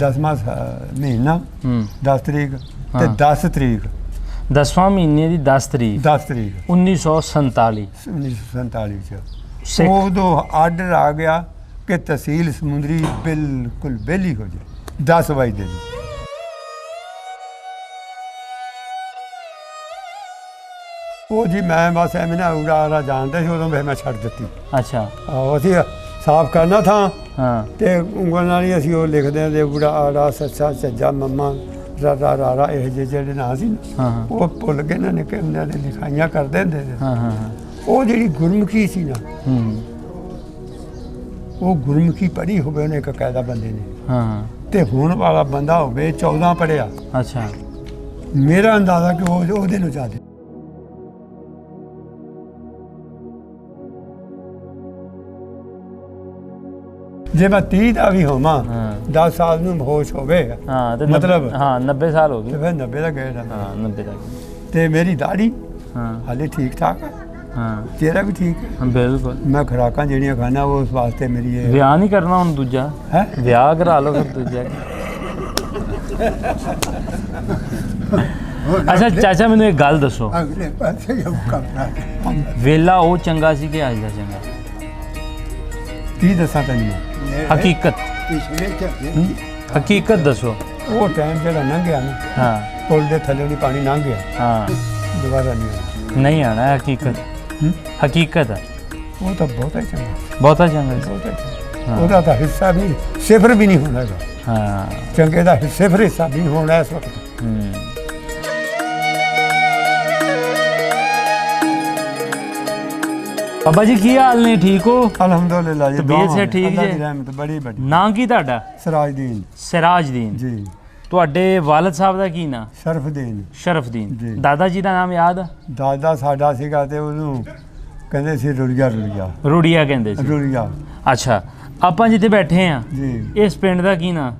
10ਵਾਂ ਮਹੀਨਾ 10 ਤਰੀਕ ਤੇ 10 ਤਰੀਕ 10ਵਾਂ ਮਹੀਨੇ ਦੀ 10 ਤਰੀਕ 10 ਤਰੀਕ 1947 ਚ ਉਦੋਂ ਆਰਡਰ ਆ ਗਿਆ ਕਿ ਤਹਿਸੀਲ ਸਮੁੰਦਰੀ ਬਿਲਕੁਲ ਵਿਹਲੀ ਹੋ ਜਾਏ 10 ਵਜੇ ਦੀ। ਉਹ ਜੀ ਮੈਂ ਬਸ ਐਵੇਂ ਨਾ ਉਡਾ ਜਾਣਦਾ ਸੀ ਉਦੋਂ ਫਿਰ ਮੈਂ ਛੱਡ ਦਿੱਤੀ। ਅੱਛਾ ਅਸੀਂ ਸਾਫ਼ ਕਰਨਾ ਥਾਂ ਹਾਂ ਤੇ ਉਂਗਲ ਨਾਲ ਹੀ ਅਸੀਂ ਉਹ ਲਿਖਦੇ ਹਾਂ ਉਡਾ ਆੜਾ ਸੱਚਾ ਸੱਜਾ ਮੰਮਾ ਰਾ ਰਾ ਇਹ ਜਿਹੜੇ ਨਾਂ ਸੀ ਹਾਂ ਉਹ ਭੁੱਲ ਗਏ ਨਾ ਨਿੱਕੇ ਹੁੰਦਿਆਂ ਦੇ ਲਿਖਾਈਆਂ ਕਰਦੇ ਹੁੰਦੇ ਸੀ। ਹਾਂ ਹਾਂ ਉਹ ਜਿਹੜੀ ਗੁਰਮੁਖੀ ਸੀ ਨਾ ਉਹ ਗੁਰਮੁਖੀ ਪੜ੍ਹੀ ਹੋਵੇ ਉਹਨੇ ਇੱਕ ਕਾਇਦਾ ਬੰਦੇ ਨੇ ਹਾਂ ਤੇ ਹੁਣ ਵਾਲਾ ਬੰਦਾ ਹੋਵੇ 14 ਪੜ੍ਹਿਆ। ਅੱਛਾ ਮੇਰਾ ਅੰਦਾਜ਼ਾ ਕਿ ਉਹ ਉਹਦੇ ਨੂੰ ਜ਼ਿਆਦਾ ਜੇ ਮੈਂ 30 ਦਾ ਵੀ ਹੋਵਾਂ 10 ਸਾਲ ਨੂੰ ਹੋਸ਼ ਹੋਵੇ ਹਾਂ ਤੇ ਮਤਲਬ ਹਾਂ 90 ਸਾਲ ਹੋ ਗਏ ਤੇ ਫਿਰ 90 ਦਾ ਗਏ ਹਾਂ 90 ਦਾ ਤੇ ਮੇਰੀ ਦਾੜੀ ਹਾਂ ਹਾਲੇ ਠੀਕ ਠਾਕ ਹੈ ਹਾਂ ਚਿਹਰਾ ਵੀ ਠੀਕ ਹੈ। ਹਾਂ ਬਿਲਕੁਲ ਮੈਂ ਖੁਰਾਕਾਂ ਜਿਹੜੀਆਂ ਖਾਣਾ ਉਸ ਵਾਸਤੇ ਮੇਰੀ ਇਹ ਵਿਆਹ ਨਹੀਂ ਕਰਨਾ ਹੁਣ ਦੂਜਾ ਹੈ ਵਿਆਹ ਕਰਾ ਲਓ ਫਿਰ ਦੂਜਾ। ਅੱਛਾ ਚਾਚਾ ਮੈਨੂੰ ਇੱਕ ਗੱਲ ਦੱਸੋ ਅਗਲੇ ਪਾਸੇ ਇਹ ਕਰਨਾ ਵੇਲਾ ਉਹ ਚੰਗਾ ਸੀ ਕਿ ਅੱਜ ਦਾ ਚੰਗਾ? ਕੀ ਦੱਸਾਂ ਤੈਨੂੰ ਹਕੀਕਤ ਹਕੀਕਤ ਦੱਸੋ। ਉਹ ਟਾਈਮ ਜਿਹੜਾ ਲੰਘਿਆ ਨਾ ਹਾਂ ਪੁੱਲ ਦੇ ਥੱਲੇ ਨਹੀਂ ਪਾਣੀ ਲੰਘ ਗਿਆ ਹਾਂ ਦੁਬਾਰਾ ਨਹੀਂ ਨਹੀਂ ਆਣਾ ਹੈ ਹਕੀਕਤ ਹਕੀਕਤ ਹੈ ਉਹ ਤਾਂ ਬਹੁਤਾ ਹੀ ਚੰਗਾ ਬਹੁਤਾ ਚੰਗਾ ਸੀ। ਬਹੁਤਾ ਚੰਗਾ ਉਹਦਾ ਤਾਂ ਹਿੱਸਾ ਵੀ ਸਿਫਰ ਵੀ ਨਹੀਂ ਹੋਣਾ ਹੈਗਾ। ਹਾਂ ਚੰਗੇ ਦਾ ਸਿਫਰ ਹਿੱਸਾ ਵੀ ਨਹੀਂ ਹੋਣਾ ਇਸ ਵਕਤ। ਬਾਬਾ ਜੀ ਕੀ ਹਾਲ ਨੇ ਠੀਕ ਹੋ? ਅਲਹਮਦੁਲਿਲਾ ਜੀ ਤਬੀਅਤ ਸੇ ਠੀਕ ਅੱਲਾ ਦੀ ਜੀ? ਰਹਿਮਤ ਬੜੀ ਬੜੀ। ਨਾਂ ਕੀ ਤੁਹਾਡਾ? ਸਰਾਜਦੀਨ ਸਿਰਾਜਦੀਨ। ਜੀ। ਤੁਹਾਡੇ ਵਾਲਦ ਸਾਹਿਬ ਦਾ ਕੀ ਨਾਂ? ਸ਼ਰਫਦੀਨ। ਜੀ। ਸ਼ਰਫਦੀਨ। ਦਾਦਾ ਜੀ ਦਾ ਨਾਮ ਯਾਦ? ਦਾਦਾ ਸਾਡਾ ਸੀਗਾ ਤੇ ਉਹਨੂੰ ਕਹਿੰਦੇ ਸੀ ਰੁੜੀਆ ਰੁੜੀਆ ਰੁੜੀਆ ਕਹਿੰਦੇ ਸੀ। ਰੁੜੀਆ। ਅੱਛਾ ਆਪਾਂ ਜਿੱਥੇ ਬੈਠੇ ਆ ਜੀ ਇਸ ਪਿੰਡ ਦਾ ਕੀ ਨਾਂ?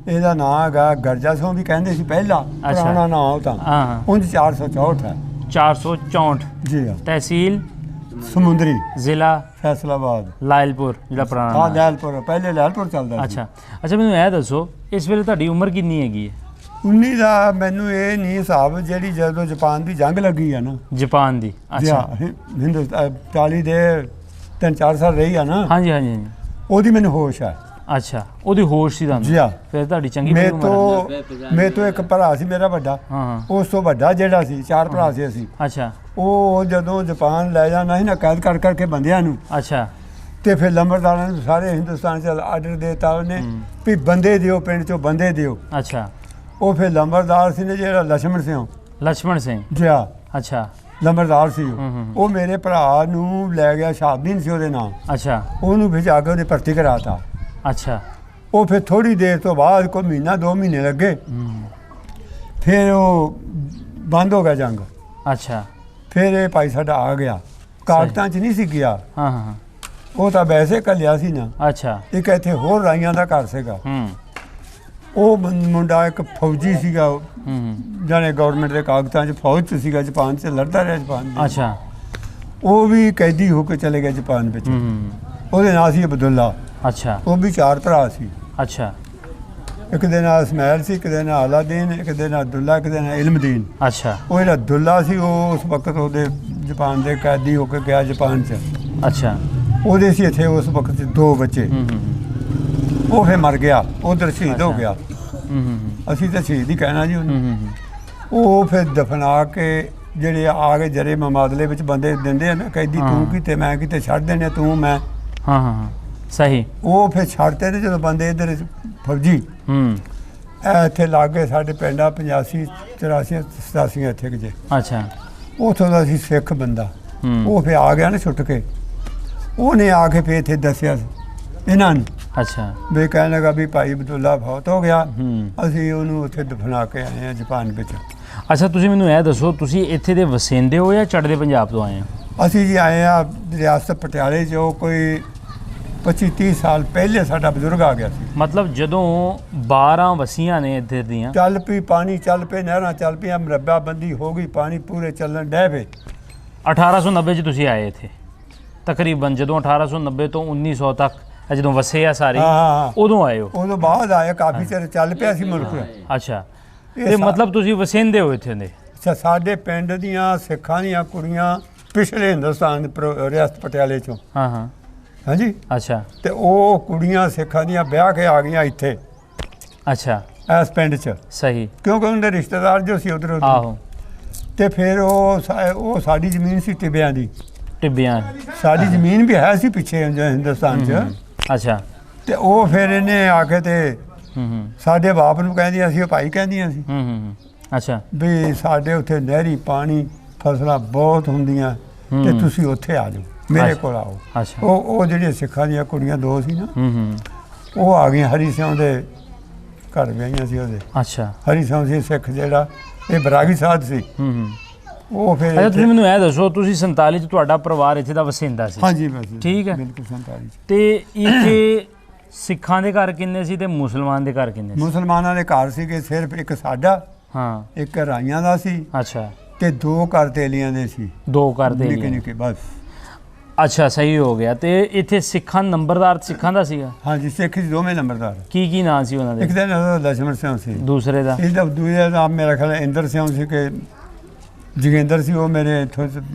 ਇਹਦਾ ਨਾਂ ਹੈਗਾ ਗਰਜਾ ਸਿੰਘ ਵੀ ਕਹਿੰਦੇ ਸੀ ਪਹਿਲਾਂ ਪੁਰਾਣਾ ਨਾਂ ਉਹ ਤਾਂ ਹਾਂ ਉਂਝ 464 ਹੈ। 464 ਜੀ ਹਾਂ। ਤਹਿਸੀਲ ਸਮੁੰਦਰੀ ਜ਼ਿਲ੍ਹਾ ਫੈਸਲਾਬਾਦ ਲਾਇਲਪੁਰ ਜਿਹੜਾ ਪੁਰਾਣਾ ਹਾਂ ਨਾਂ। ਲਾਇਲਪੁਰ ਪਹਿਲੇ ਲਾਇਲਪੁਰ ਚੱਲਦਾ ਸੀ। ਅੱਛਾ ਅੱਛਾ ਮੈਨੂੰ ਇਹ ਦੱਸੋ ਇਸ ਵੇਲੇ ਤੁਹਾਡੀ ਉਮਰ ਕਿੰਨੀ ਹੈਗੀ ਹੈ? 19 ਦਾ ਮੈਨੂੰ ਇਹ ਨਹੀਂ ਹਿਸਾਬ ਜਿਹੜੀ ਜਦੋਂ ਜਾਪਾਨ ਦੀ ਜੰਗ ਲੱਗੀ ਆ ਨਾ ਜਾਪਾਨ ਦੀ। ਅੱਛਾ ਹਿੰਦੁਸਤਾਨ 40 ਦੇ 3-4 ਸਾਲ ਰਹੀ ਆ ਨਾ ਹਾਂਜੀ ਹਾਂਜੀ ਹਾਂਜੀ। ਉਹਦੀ ਮੈਨੂੰ ਹੋਸ਼ ਹੈ। ਅੱਛਾ ਉਹਦੀ ਹੋਸ਼ ਸੀ ਤੁਹਾਨੂੰ? ਜੀ ਹਾਂ। ਫਿਰ ਤੁਹਾਡੀ ਚੰਗੀ ਮੇਰੇ ਉਮਰ ਹੈ। ਤੋਂ ਮੇਰੇ ਤੋਂ ਇੱਕ ਭਰਾ ਸੀ ਮੇਰਾ ਵੱਡਾ ਹਾਂ ਹਾਂ ਉਸ ਤੋਂ ਵੱਡਾ ਜਿਹੜਾ ਸੀ 4 ਭਰਾ ਸੀ ਅਸੀਂ। ਅੱਛਾ ਉਹ ਜਦੋਂ ਜਾਪਾਨ ਲੈ ਜਾਣਾ ਸੀ ਨਾ ਕੈਦ ਕਰ ਕਰਕੇ ਬੰਦਿਆਂ ਨੂੰ ਅੱਛਾ ਤੇ ਫਿਰ ਲੰਬੜਦਾਰਾਂ ਨੂੰ ਸਾਰੇ ਹਿੰਦੁਸਤਾਨ 'ਚ ਆਰਡਰ ਦੇਤਾ ਉਹਨੇ ਵੀ ਬੰਦੇ ਦਿਓ ਪਿੰਡ 'ਚੋਂ ਬੰਦੇ ਦਿਓ। ਅੱਛਾ ਉਹ ਫਿਰ ਲੰਬੜਦਾਰ ਸੀ ਨੇ ਜਿਹੜਾ ਲਛਮਣ ਸਿੰਘ ਲਛਮਣ ਸਿੰਘ। ਜੀ ਹਾਂ ਅੱਛਾ ਲੰਬੜਦਾਰ ਸੀ ਉਹ ਮੇਰੇ ਭਰਾ ਨੂੰ ਲੈ ਗਿਆ ਸ਼ਾਹਬਦੀਨ ਸੀ ਉਹਦੇ ਨਾਮ। ਅੱਛਾ ਉਹਨੂੰ ਭਜਾ ਕੇ ਉਹਨੇ ਭਰਤੀ ਕਰਾਤਾ। ਅੱਛਾ ਉਹ ਫਿਰ ਥੋੜੀ ਦੇਰ ਤੋਂ ਬਾਅਦ ਕੋਈ ਮਹੀਨਾ 2 ਮਹੀਨੇ ਲੱਗੇ ਫਿਰ ਉਹ ਬੰਦ ਹੋ ਗਿਆ ਜੰਗ। ਅੱਛਾ ਫਿਰ ਇਹ ਭਾਈ ਸਾਡਾ ਆ ਗਿਆ ਕਾਗਜ਼ਾਂ 'ਚ ਨਹੀਂ ਸੀ ਗਿਆ ਹਾਂ ਹਾਂ ਉਹ ਤਾਂ ਵੈਸੇ ਘੱਲਿਆ ਸੀ ਨਾ। ਅੱਛਾ ਇੱਕ ਇੱਥੇ ਹੋਰ ਰਾਈਆਂ ਦਾ ਘਰ ਸੀਗਾ ਉਹ ਮੁੰਡਾ ਇੱਕ ਫੌਜੀ ਸੀਗਾ ਜਾਨੇ ਗਵਰਨਮੈਂਟ ਦੇ ਕਾਗਜ਼ਾਂ 'ਚ ਫੌਜ 'ਚ ਸੀਗਾ ਜਾਪਾਨ 'ਚ ਲੜਦਾ ਰਿਹਾ ਜਾਪਾਨ 'ਚ। ਅੱਛਾ ਉਹ ਵੀ ਕੈਦੀ ਹੋ ਕੇ ਚਲੇ ਗਿਆ ਜਾਪਾਨ ਵਿੱਚ। ਉਹਦੇ ਨਾਂ ਸੀ ਅਬਦੁੱਲਾ। ਅੱਛਾ ਉਹ ਵੀ 4 ਭਰਾ ਸੀ। ਅੱਛਾ ਇੱਕ ਦੇ ਨਾਂ ਇਸਮਾਇਲ ਸੀ ਇੱਕ ਦੇ ਨਾਂ ਆਲਾਦੀਨ ਇੱਕ ਦੇ ਨਾਂ ਅਬਦੁੱਲਾ ਇੱਕ ਦੇ ਨਾਂ ਇਲਮਦੀਨ। ਅੱਛਾ ਉਹ ਜਿਹੜਾ ਅਬਦੁੱਲਾ ਸੀ ਉਹ ਉਸ ਵਕਤ ਉਹਦੇ ਜਾਪਾਨ ਦੇ ਕੈਦੀ ਹੋ ਕੇ ਗਿਆ ਜਾਪਾਨ 'ਚ। ਅੱਛਾ ਉਹਦੇ ਸੀ ਇੱਥੇ ਉਸ ਵਕਤ 2 ਬੱਚੇ। ਉਹ ਫਿਰ ਮਰ ਗਿਆ ਉਧਰ ਸ਼ਹੀਦ ਹੋ ਗਿਆ। ਅਸੀਂ ਤਾਂ ਸ਼ਹੀਦ ਹੀ ਕਹਿਣਾ ਜੀ ਉਹਨੂੰ। ਉਹ ਫਿਰ ਦਫਨਾ ਕੇ ਜਿਹੜੇ ਆ ਕੇ ਜਰੇ ਮਮਾਦਲੇ ਵਿੱਚ ਬੰਦੇ ਦਿੰਦੇ ਆ ਨਾ ਕੈਦੀ ਤੂੰ ਕਿਤੇ ਮੈਂ ਕਿਤੇ ਛੱਡ ਦੇਣੇ ਤੂੰ ਮੈਂ। ਹਾਂ ਹਾਂ ਸਹੀ। ਉਹ ਫਿਰ ਛੱਡਦੇ ਨੇ ਜਦੋਂ ਬੰਦੇ ਇੱਧਰ ਫੌਜੀ ਇੱਥੇ ਲਾਗੇ ਸਾਡੇ ਪਿੰਡ ਆ 85 84 87 ਇੱਥੇ ਕਿ ਜੇ। ਅੱਛਾ ਉੱਥੋਂ ਦਾ ਸੀ ਸਿੱਖ ਬੰਦਾ। ਉਹ ਫਿਰ ਆ ਗਿਆ ਨਾ ਛੁੱਟ ਕੇ ਉਹਨੇ ਆ ਕੇ ਫਿਰ ਇੱਥੇ ਦੱਸਿਆ ਇਹਨਾਂ ਨੂੰ। ਅੱਛਾ ਵੀ ਕਹਿਣ ਲੱਗਾ ਵੀ ਭਾਈ ਅਬਦੁੱਲਾ ਫੌਤ ਹੋ ਗਿਆ ਅਸੀਂ ਉਹਨੂੰ ਉੱਥੇ ਦਫਨਾ ਕੇ ਆਏ ਹਾਂ ਜਾਪਾਨ ਵਿੱਚ। ਅੱਛਾ ਤੁਸੀਂ ਮੈਨੂੰ ਇਹ ਦੱਸੋ ਤੁਸੀਂ ਇੱਥੇ ਦੇ ਵਸਿੰਦੇ ਹੋ ਜਾਂ ਚੜ੍ਹਦੇ ਪੰਜਾਬ ਤੋਂ ਆਏ ਹੋ? ਅਸੀਂ ਜੀ ਆਏ ਆ ਰਿਆਸਤ ਪਟਿਆਲੇ 'ਚੋਂ ਕੋਈ 25-30 ਸਾਲ ਪਹਿਲੇ ਸਾਡਾ ਬਜ਼ੁਰਗ ਆ ਗਿਆ ਸੀ। ਮਤਲਬ ਜਦੋਂ 12 ਵਸੀਆਂ ਨੇ ਇੱਧਰ ਦੀਆਂ ਚੱਲ ਪਈ ਪਾਣੀ ਚੱਲ ਪਏ ਨਹਿਰਾਂ ਚੱਲ ਪਈਆਂ ਮਰੱਬਾਬੰਦੀ ਹੋ ਗਈ ਪਾਣੀ ਪੂਰੇ ਚੱਲਣ ਡੈ ਪਏ। 1890 'ਚ ਤੁਸੀਂ ਆਏ ਇੱਥੇ ਤਕਰੀਬਨ ਜਦੋਂ 1890 ਤੋਂ 1900 ਤੱਕ ਜਦੋਂ ਵਸੇ ਆ ਸਾਰੇ ਹਾਂ ਉਦੋਂ ਆਏ ਹੋ? ਉਦੋਂ ਬਾਅਦ ਆਇਆ, ਕਾਫੀ ਚਿਰ ਚੱਲ ਪਿਆ ਸੀ ਮੁਲਕ। ਅੱਛਾ, ਤੇ ਮਤਲਬ ਤੁਸੀਂ ਵਸਿੰਦੇ ਹੋ ਇੱਥੇ ਦੇ? ਅੱਛਾ, ਸਾਡੇ ਪਿੰਡ ਦੀਆਂ ਸਿੱਖਾਂ ਦੀਆਂ ਕੁੜੀਆਂ ਪਿਛਲੇ ਹਿੰਦੁਸਤਾਨ ਰਿਆਸਤ ਪਟਿਆਲੇ ਚੋਂ। ਹਾਂ ਹਾਂ ਹਾਂਜੀ। ਅੱਛਾ, ਤੇ ਉਹ ਕੁੜੀਆਂ ਸਿੱਖਾਂ ਦੀਆਂ ਵਿਆਹ ਕੇ ਆ ਗਈਆਂ ਇੱਥੇ ਅੱਛਾ, ਇਸ ਪਿੰਡ 'ਚ, ਸਹੀ। ਕਿਉਂਕਿ ਉਹਨਾਂ ਦੇ ਰਿਸ਼ਤੇਦਾਰ ਜੋ ਸੀ ਉਧਰ। ਆਹੋ। ਤੇ ਫਿਰ ਉਹ ਸਾਡੀ ਜ਼ਮੀਨ ਸੀ ਟਿੱਬਿਆਂ ਦੀ। ਟਿੱਬਿਆਂ? ਸਾਡੀ ਜ਼ਮੀਨ ਵੀ ਹੈ ਸੀ ਪਿੱਛੇ ਹਿੰਦੁਸਤਾਨ 'ਚ। ਅੱਛਾ। ਤੇ ਉਹ ਫਿਰ ਇਹਨੇ ਆ ਕੇ ਤੇ ਸਾਡੇ ਬਾਪ ਨੂੰ ਕਹਿੰਦੀਆਂ ਸੀ, ਉਹ ਭਾਈ ਕਹਿੰਦੀਆਂ ਸੀ ਅੱਛਾ, ਵੀ ਸਾਡੇ ਉੱਥੇ ਨਹਿਰੀ ਪਾਣੀ ਫਸਲਾਂ ਬਹੁਤ ਹੁੰਦੀਆਂ ਤੇ ਤੁਸੀਂ ਉੱਥੇ ਆ ਜਾਓ, ਮੇਰੇ ਕੋਲ ਆਓ। ਅੱਛਾ। ਉਹ ਜਿਹੜੀਆਂ ਸਿੱਖਾਂ ਦੀਆਂ ਕੁੜੀਆਂ ਦੋ ਸੀ ਨਾ, ਉਹ ਆ ਗਈਆਂ ਹਰੀ ਸਿੰਘ ਦੇ ਘਰ ਵਿਆਹੀਆਂ ਸੀ ਉਹਦੇ। ਅੱਛਾ। ਹਰੀ ਸਿੰਘ ਸੀ ਸਿੱਖ ਜਿਹੜਾ, ਇਹ ਬਰਾਗੀ ਸਾਧ ਸੀ। ਉਹ ਫਿਰ ਅੱਛਾ, ਤੁਸੀਂ ਮੈਨੂੰ ਇਹ ਦੱਸੋ, ਤੁਸੀਂ 47 ਚ ਤੁਹਾਡਾ ਪਰਿਵਾਰ ਇੱਥੇ ਦਾ ਵਸਿੰਦਾ ਸੀ? ਹਾਂਜੀ ਬਸ ਠੀਕ ਹੈ, ਬਿਲਕੁਲ 47 ਤੇ ਇੱਥੇ ਸਿੱਖਾਂ ਦੇ ਘਰ ਕਿੰਨੇ ਸੀ ਤੇ ਮੁਸਲਮਾਨ ਦੇ ਘਰ ਕਿੰਨੇ ਸੀ? ਮੁਸਲਮਾਨਾਂ ਦੇ ਘਰ ਸੀਗੇ ਸਿਰਫ ਇੱਕ ਸਾਡਾ, ਹਾਂ, ਇੱਕ ਰਾਈਆਂ ਦਾ ਸੀ, ਅੱਛਾ, ਤੇ 2 ਘਰ ਤੇਲੀਆਂ ਦੇ ਸੀ, 2 ਘਰ ਦੇ ਨਿੱਕੇ ਨਿੱਕੇ ਬਸ। ਅੱਛਾ, ਸਹੀ ਹੋ ਗਿਆ। ਤੇ ਇੱਥੇ ਸਿੱਖਾਂ ਨੰਬਰਦਾਰ ਸਿੱਖਾਂ ਦਾ ਸੀਗਾ? ਹਾਂਜੀ, ਸਿੱਖ ਸੀ ਦੋਵੇਂ ਨੰਬਰਦਾਰ। ਕੀ ਨਾਂ ਸੀ ਉਹਨਾਂ ਦੇ? ਇੱਕ ਦਾ ਨਾਮ ਲਛਮਣ ਸਿੰਘ ਸੀ, ਦੂਸਰੇ ਦਾ? ਇਹਦਾ ਦੂਜੇ ਦਾ ਨਾਮ ਮੇਰਾ ਖਿਆਲ ਇੰਦਰ ਸਿੰਘ ਸੀ ਕਿ ਜੋਗਿੰਦਰ ਸੀ। ਉਹ ਮੇਰੇ ਇੱਥੋਂ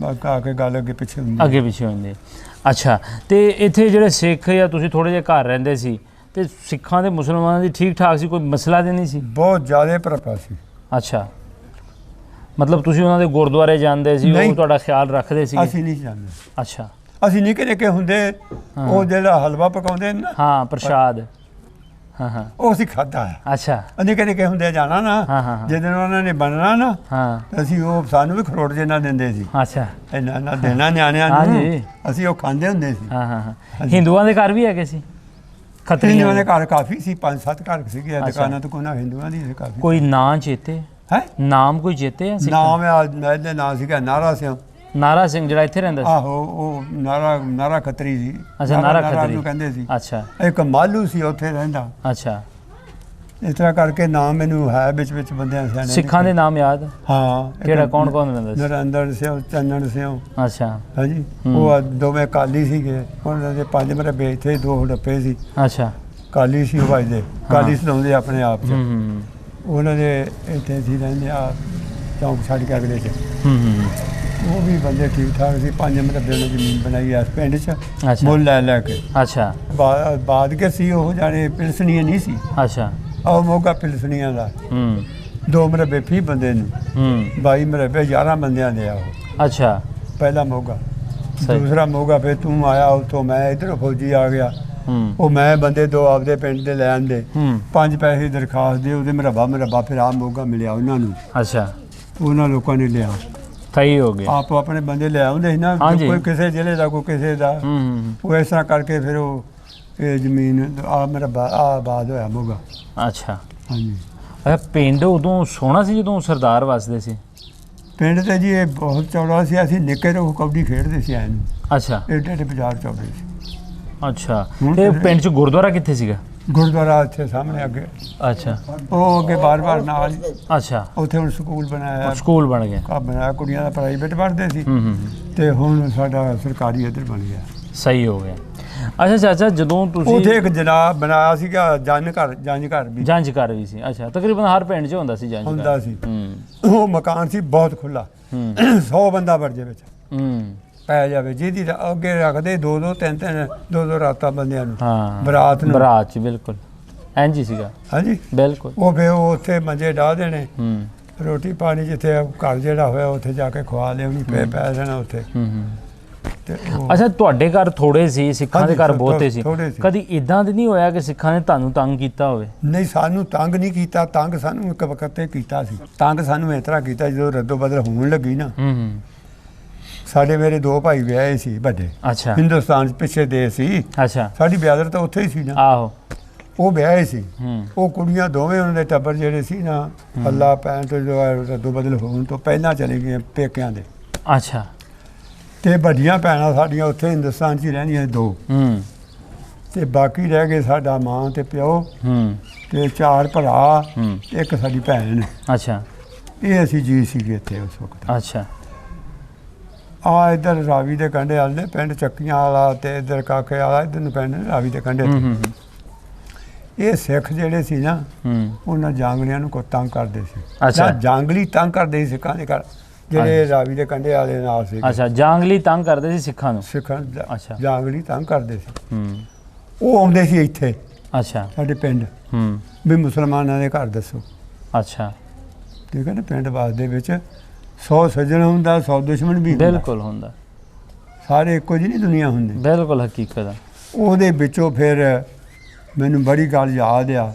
ਆ ਕੇ ਗੱਲ ਅੱਗੇ ਪਿੱਛੇ ਹੁੰਦੀ, ਅੱਗੇ ਪਿੱਛੇ ਹੁੰਦੇ। ਅੱਛਾ, ਤੇ ਇੱਥੇ ਜਿਹੜੇ ਸਿੱਖ ਜਾਂ ਤੁਸੀਂ ਥੋੜੇ ਜਿਹੇ ਘਰ ਰਹਿੰਦੇ ਸੀ, ਤੇ ਸਿੱਖਾਂ ਤੇ ਮੁਸਲਮਾਨਾਂ ਦੀ ਠੀਕ ਠਾਕ ਸੀ, ਕੋਈ ਮਸਲਾ ਤੇ ਨਹੀਂ ਸੀ? ਬਹੁਤ ਜ਼ਿਆਦਾ ਭਰਪਾ ਸੀ। ਅੱਛਾ, ਮਤਲਬ ਤੁਸੀਂ ਉਹਨਾਂ ਦੇ ਗੁਰਦੁਆਰੇ ਜਾਂਦੇ ਸੀ, ਉਹ ਤੁਹਾਡਾ ਖਿਆਲ ਰੱਖਦੇ ਸੀ? ਅਸੀਂ ਨਹੀਂ ਜਾਂਦੇ। ਅੱਛਾ। ਅਸੀਂ ਨਿੱਕੇ ਨਿੱਕੇ ਹੁੰਦੇ ਉਹ ਜਿਹੜਾ ਹਲਵਾ ਪਕਾਉਂਦੇ ਨੇ ਨਾ, ਹਾਂ, ਪ੍ਰਸ਼ਾਦ, ਹਾਂ, ਉਹ ਅਸੀਂ ਖਾਧਾ ਹੈ। ਅੱਛਾ। ਨਿੱਕੇ ਨਿੱਕੇ ਹੁੰਦੇ ਜਾਣਾ ਨਾ, ਜਦੋਂ ਉਹਨਾਂ ਨੇ ਬਣਨਾ ਨਾ, ਅਸੀਂ ਉਹ ਸਾਨੂੰ ਵੀ ਖਰੋਟ ਜਿੰਨਾ ਦਿੰਦੇ ਸੀ। ਅੱਛਾ। ਇਹਨਾਂ ਦੇਣਾ ਨਿਆਣਿਆਂ ਨੂੰ, ਅਸੀਂ ਉਹ ਖਾਂਦੇ ਹੁੰਦੇ ਸੀ। ਹਾਂ। ਹਿੰਦੂਆਂ ਦੇ ਘਰ ਵੀ ਹੈਗੇ ਸੀ? ਹਿੰਦੂਆਂ ਦੇ ਘਰ ਕਾਫੀ ਸੀ, 5-7 ਘਰ ਸੀਗੇ ਦੁਕਾਨਾਂ ਤੋਂ, ਕੋਈ ਹਿੰਦੂਆਂ ਦੀ ਸੀ ਕਾਫੀ। ਕੋਈ ਨਾਂ ਚੇਤੇ ਹੈ? ਨਾਮ ਕੋਈ ਚੇਤੇ ਹੈ? ਨਾਮ ਇਹਦਾ ਨਾਂ ਸੀਗਾ ਨਾਰਾ ਸਿੰਘ। ਨਾਰਾ ਸਿੰਘ ਜਿਹੜਾ ਇੱਥੇ ਰਹਿੰਦਾ ਸੀ? ਆਹੋ, ਉਹ ਨਾਰਾ ਖੱਤਰੀ ਸੀ। ਅੱਛਾ, ਨਾਰਾ ਖੱਤਰੀ ਨੂੰ ਕਹਿੰਦੇ ਸੀ। ਅੱਛਾ। ਇੱਕ ਮਾਲੂ ਸੀ ਉੱਥੇ ਰਹਿੰਦਾ। ਅੱਛਾ। ਇਸ ਤਰ੍ਹਾਂ ਕਰਕੇ ਨਾਮ ਮੈਨੂੰ ਹੈ ਵਿੱਚ ਬੰਦਿਆਂ ਸਿਆਣੇ। ਸਿੱਖਾਂ ਦੇ ਨਾਮ ਯਾਦ? ਹਾਂ। ਕਿਹੜਾ, ਕੌਣ ਰਹਿੰਦਾ ਸੀ? ਨਰਿੰਦਰ ਸਿੰਘ, ਚੰਨਣ ਸਿੰਘ। ਅੱਛਾ। ਹਾਂਜੀ, ਉਹ ਦੋਵੇਂ ਕਾਲੀ ਸੀਗੇ। ਉਹਨਾਂ ਦੇ 5 ਮਰਬੇ ਇੱਥੇ, 2 ਹੜੱਪੇ ਸੀ। ਅੱਛਾ। ਕਾਲੀ ਸੀ ਉਹ ਵੱਜਦੇ, ਕਾਲੀ ਸੁਣਾਉਂਦੇ ਆਪਣੇ ਆਪ 'ਚ। ਉਹਨਾਂ ਦੇ ਇੱਥੇ ਸੀ ਰਹਿੰਦੇ ਆ ਚੌਂਕ ਛੱਡ ਕੇ ਅਗਲੇ 'ਚ। ਉਹ ਵੀ ਬੰਦੇ ਠੀਕ ਠਾਕ ਸੀ। 5 ਮਰਬੇ ਉਹਨਾਂ ਜ਼ਮੀਨ ਬਣਾਈ ਇਸ ਪਿੰਡ 'ਚ, ਮੁੱਲ ਲੈ ਕੇ। ਅੱਛਾ। ਬਾਦ ਕੇ ਸੀ ਉਹ ਜਾਣੇ ਪਿਲਸਣੀਆਂ ਨਹੀਂ ਸੀ। ਅੱਛਾ। ਉਹ ਮੋਗਾ ਪਿਲਸਣੀਆਂ ਦਾ 2 ਮਰਬੇ ਫੀ ਬੰਦੇ ਨੂੰ, 22 ਮਰਬੇ 11 ਬੰਦਿਆਂ ਦੇ ਆ ਉਹ। ਅੱਛਾ। ਪਹਿਲਾ ਮੋਗਾ। ਦੂਸਰਾ ਮੋਗਾ ਫਿਰ ਤੂੰ ਆਇਆ ਉੱਥੋਂ, ਮੈਂ ਇੱਧਰੋਂ ਫੌਜੀ ਆ ਗਿਆ। ਉਹ ਮੈਂ ਬੰਦੇ 2 ਆਪਦੇ ਪਿੰਡ ਦੇ ਲੈਣ ਦੇ, 5 ਪੈਸੇ ਦਰਖਾਸਤ ਦੇ, ਉਹਦੇ ਮਰਬਾ ਫਿਰ ਆ ਮੋਗਾ ਮਿਲਿਆ ਉਹਨਾਂ ਨੂੰ। ਅੱਛਾ। ਉਹਨਾਂ ਲੋਕਾਂ ਨੇ ਲਿਆ, ਸਹੀ ਹੋ ਗਿਆ। ਆਪ ਆਪਣੇ ਬੰਦੇ ਲੈ ਆਉਂਦੇ ਸੀ ਨਾ, ਕੋਈ ਕਿਸੇ ਜ਼ਿਲ੍ਹੇ ਦਾ, ਕੋਈ ਕਿਸੇ ਦਾ। ਉਹ ਇਸ ਤਰ੍ਹਾਂ ਕਰਕੇ ਫਿਰ ਉਹ ਇਹ ਜ਼ਮੀਨ ਆ ਮਰਬਾ ਆਬਾਦ ਹੋਇਆ ਮੋਗਾ। ਅੱਛਾ। ਹਾਂਜੀ। ਅੱਛਾ, ਪਿੰਡ ਉਦੋਂ ਸੋਹਣਾ ਸੀ ਜਦੋਂ ਸਰਦਾਰ ਵਸਦੇ ਸੀ? ਪਿੰਡ ਤੇ ਜੀ ਇਹ ਬਹੁਤ ਚੌੜਾ ਸੀ। ਅਸੀਂ ਨਿੱਕੇ ਤੋਂ ਕਬੱਡੀ ਖੇਡਦੇ ਸੀ ਐਨ। ਅੱਛਾ। ਏਡੇ ਬਾਜ਼ਾਰ ਚੌੜੇ ਸੀ। ਅੱਛਾ। ਤੇ ਪਿੰਡ 'ਚ ਗੁਰਦੁਆਰਾ ਕਿੱਥੇ ਸੀਗਾ? ਗੁਰਦੁਆਰਾ ਇੱਥੇ ਸਾਹਮਣੇ ਅੱਗੇ। ਅੱਛਾ। ਉਹ ਅੱਗੇ ਬਾਰ ਨਾਲ। ਅੱਛਾ। ਉੱਥੇ ਹੁਣ ਸਕੂਲ ਬਣਾਇਆ, ਸਕੂਲ ਬਣ ਗਿਆ। ਕਾ ਬਣਾਇਆ, ਕੁੜੀਆਂ ਦਾ ਪ੍ਰਾਈਵੇਟ ਪੜ੍ਹਦੇ ਸੀ, ਤੇ ਹੁਣ ਸਾਡਾ ਸਰਕਾਰੀ ਇੱਧਰ ਬਣ ਗਿਆ। ਸਹੀ ਹੋ ਗਿਆ। ਅੱਛਾ ਚਾਚਾ, ਜਦੋਂ ਤੁਸੀਂ ਉੱਥੇ ਇੱਕ ਜਨਾਬ ਬਣਾਇਆ ਸੀਗਾ ਜੰਜ ਘਰ ਵੀ। ਜੰਜ ਘਰ ਵੀ ਸੀ? ਅੱਛਾ। ਤਕਰੀਬਨ ਹਰ ਪਿੰਡ 'ਚ ਹੁੰਦਾ ਸੀ ਜੰਜ ਘਰ? ਹੁੰਦਾ ਸੀ। ਉਹ ਮਕਾਨ ਸੀ ਬਹੁਤ ਖੁੱਲਾ, 100 ਬੰਦਾ ਵੜ ਜੇ ਵਿੱਚ ਪੈ ਜਾਵੇ, ਜਿਹਦੀ ਅੱਗੇ ਰੱਖਦੇ 2-2 3-3 2-2 ਰਾਤਾਂ ਬੰਦਿਆਂ ਨੂੰ। ਹਾਂ, ਬਰਾਤ ਨੂੰ। ਬਰਾਤ 'ਚ ਬਿਲਕੁਲ ਇੰਝ ਹੀ ਸੀਗਾ। ਹਾਂਜੀ, ਬਿਲਕੁਲ। ਉਹ ਫਿਰ ਉੱਥੇ ਮੰਜੇ ਢਾਹ ਦੇਣੇ, ਰੋਟੀ ਪਾਣੀ ਜਿੱਥੇ ਘਰ ਜਿਹੜਾ ਹੋਇਆ ਉੱਥੇ ਜਾ ਕੇ ਖਵਾ ਲਿਆਉਣੀ, ਪੈ ਜਾਣਾ ਉੱਥੇ। ਅੱਛਾ, ਤੁਹਾਡੇ ਘਰ ਥੋੜੇ ਸੀ, ਸਿੱਖਾਂ ਦੇ ਘਰ ਬਹੁਤੇ ਸੀ। ਕਦੀ ਇਦਾਂ ਤੇ ਨਹੀਂ ਹੋਇਆ ਕਿ ਸਿੱਖਾਂ ਨੇ ਤੁਹਾਨੂੰ ਤੰਗ ਕੀਤਾ ਹੋਵੇ? ਨਹੀਂ, ਸਾਨੂੰ ਤੰਗ ਨਹੀਂ ਕੀਤਾ। ਤੰਗ ਸਾਨੂੰ ਇੱਕ ਵਕਤ ਤੇ ਕੀਤਾ ਸੀ। ਤੰਗ ਸਾਨੂੰ ਇਸ ਤਰ੍ਹਾਂ ਕੀਤਾ ਜਦੋਂ ਰੱਦੋ ਬਦਲ ਹੋਣ ਲੱਗੀ ਨਾ। ਸਾਡੇ ਮੇਰੇ 2 ਭਾਈ ਵਿਆਹੇ ਸੀ ਵੱਡੇ। ਅੱਛਾ। ਹਿੰਦੁਸਤਾਨ 'ਚ ਪਿੱਛੇ ਦੇਸ਼ ਸੀ। ਅੱਛਾ। ਸਾਡੀ ਬਿਆਦਰ ਤਾਂ ਉੱਥੇ ਹੀ ਸੀ ਨਾ। ਆਹੋ। ਉਹ ਵਿਆਹੇ ਸੀ। ਉਹ ਕੁੜੀਆਂ ਦੋਵੇਂ ਉਹਨਾਂ ਦੇ ਟੱਬਰ ਜਿਹੜੇ ਸੀ ਨਾ, ਅੱਲਾ ਪੈਣ ਤੋਂ ਰੱਦੋ ਬਦਲ ਹੋਣ ਤੋਂ ਪਹਿਲਾਂ ਚਲੇ ਗਏ ਪੇਕਿਆਂ ਦੇ। ਅੱਛਾ। ਤੇ ਵੱਡੀਆਂ ਭੈਣਾਂ ਸਾਡੀਆਂ ਉੱਥੇ ਹਿੰਦੁਸਤਾਨ 'ਚ ਹੀ ਰਹਿੰਦੀਆਂ 2, ਤੇ ਬਾਕੀ ਰਹਿ ਗਏ ਸਾਡਾ ਮਾਂ ਤੇ ਪਿਓ, ਤੇ 4 ਭਰਾ, ਇੱਕ ਸਾਡੀ ਭੈਣ। ਅੱਛਾ। ਇਹ ਅਸੀਂ ਜੀ ਸੀਗੇ ਇੱਥੇ ਉਸ ਵਕਤ। ਅੱਛਾ। ਆ ਇੱਧਰ ਰਾਵੀ ਦੇ ਕੰਢੇ ਵਾਲੇ ਨੇ ਪਿੰਡ ਚੱਕੀਆਂ ਵਾਲਾ ਤੇ ਇੱਧਰ ਕਾਕੇ ਵਾਲਾ ਇੱਧਰ ਨੂੰ ਪਿੰਡ ਨੇ ਰਾਵੀ ਦੇ ਕੰਢੇ ਤੇ। ਇਹ ਸਿੱਖ ਜਿਹੜੇ ਸੀ ਨਾ ਉਹਨਾਂ ਜਾਂਗਲੀਆਂ ਨੂੰ ਕੋ ਤੰਗ ਕਰਦੇ ਸੀ। ਅੱਛਾ। ਜਾਂਗਲੀ ਤੰਗ ਕਰਦੇ ਸੀ ਸਿੱਖਾਂ ਦੇ ਘਰ ਜਿਹੜੇ ਰਾਵੀ ਦੇ ਕੰਢੇ ਵਾਲੇ ਨਾਲ ਸੀ। ਅੱਛਾ, ਜਾਂਗਲੀ ਤੰਗ ਕਰਦੇ ਸੀ ਸਿੱਖਾਂ ਨੂੰ। ਸਿੱਖਾਂ ਅੱਛਾ। ਜਾਂਗਲੀ ਤੰਗ ਕਰਦੇ ਸੀ। ਉਹ ਆਉਂਦੇ ਸੀ ਇੱਥੇ ਅੱਛਾ ਸਾਡੇ ਪਿੰਡ ਵੀ ਮੁਸਲਮਾਨਾਂ ਦੇ ਘਰ ਦੱਸੋ। ਅੱਛਾ। ਠੀਕ ਹੈ ਨਾ, ਪਿੰਡ ਬਾਸ ਦੇ ਵਿੱਚ 100 ਸੱਜਣ ਹੁੰਦਾ 100 ਦੁਸ਼ਮਣ ਵੀ ਹੁੰਦਾ। ਬਿਲਕੁਲ ਹੁੰਦਾ। ਸਾਰੇ ਇੱਕੋ ਜਿਹੀ ਨਹੀਂ ਦੁਨੀਆ ਹੁੰਦੀ। ਬਿਲਕੁਲ ਹਕੀਕਤ ਆ। ਉਹਦੇ ਵਿੱਚੋਂ ਫਿਰ ਮੈਨੂੰ ਬੜੀ ਗੱਲ ਯਾਦ ਆ।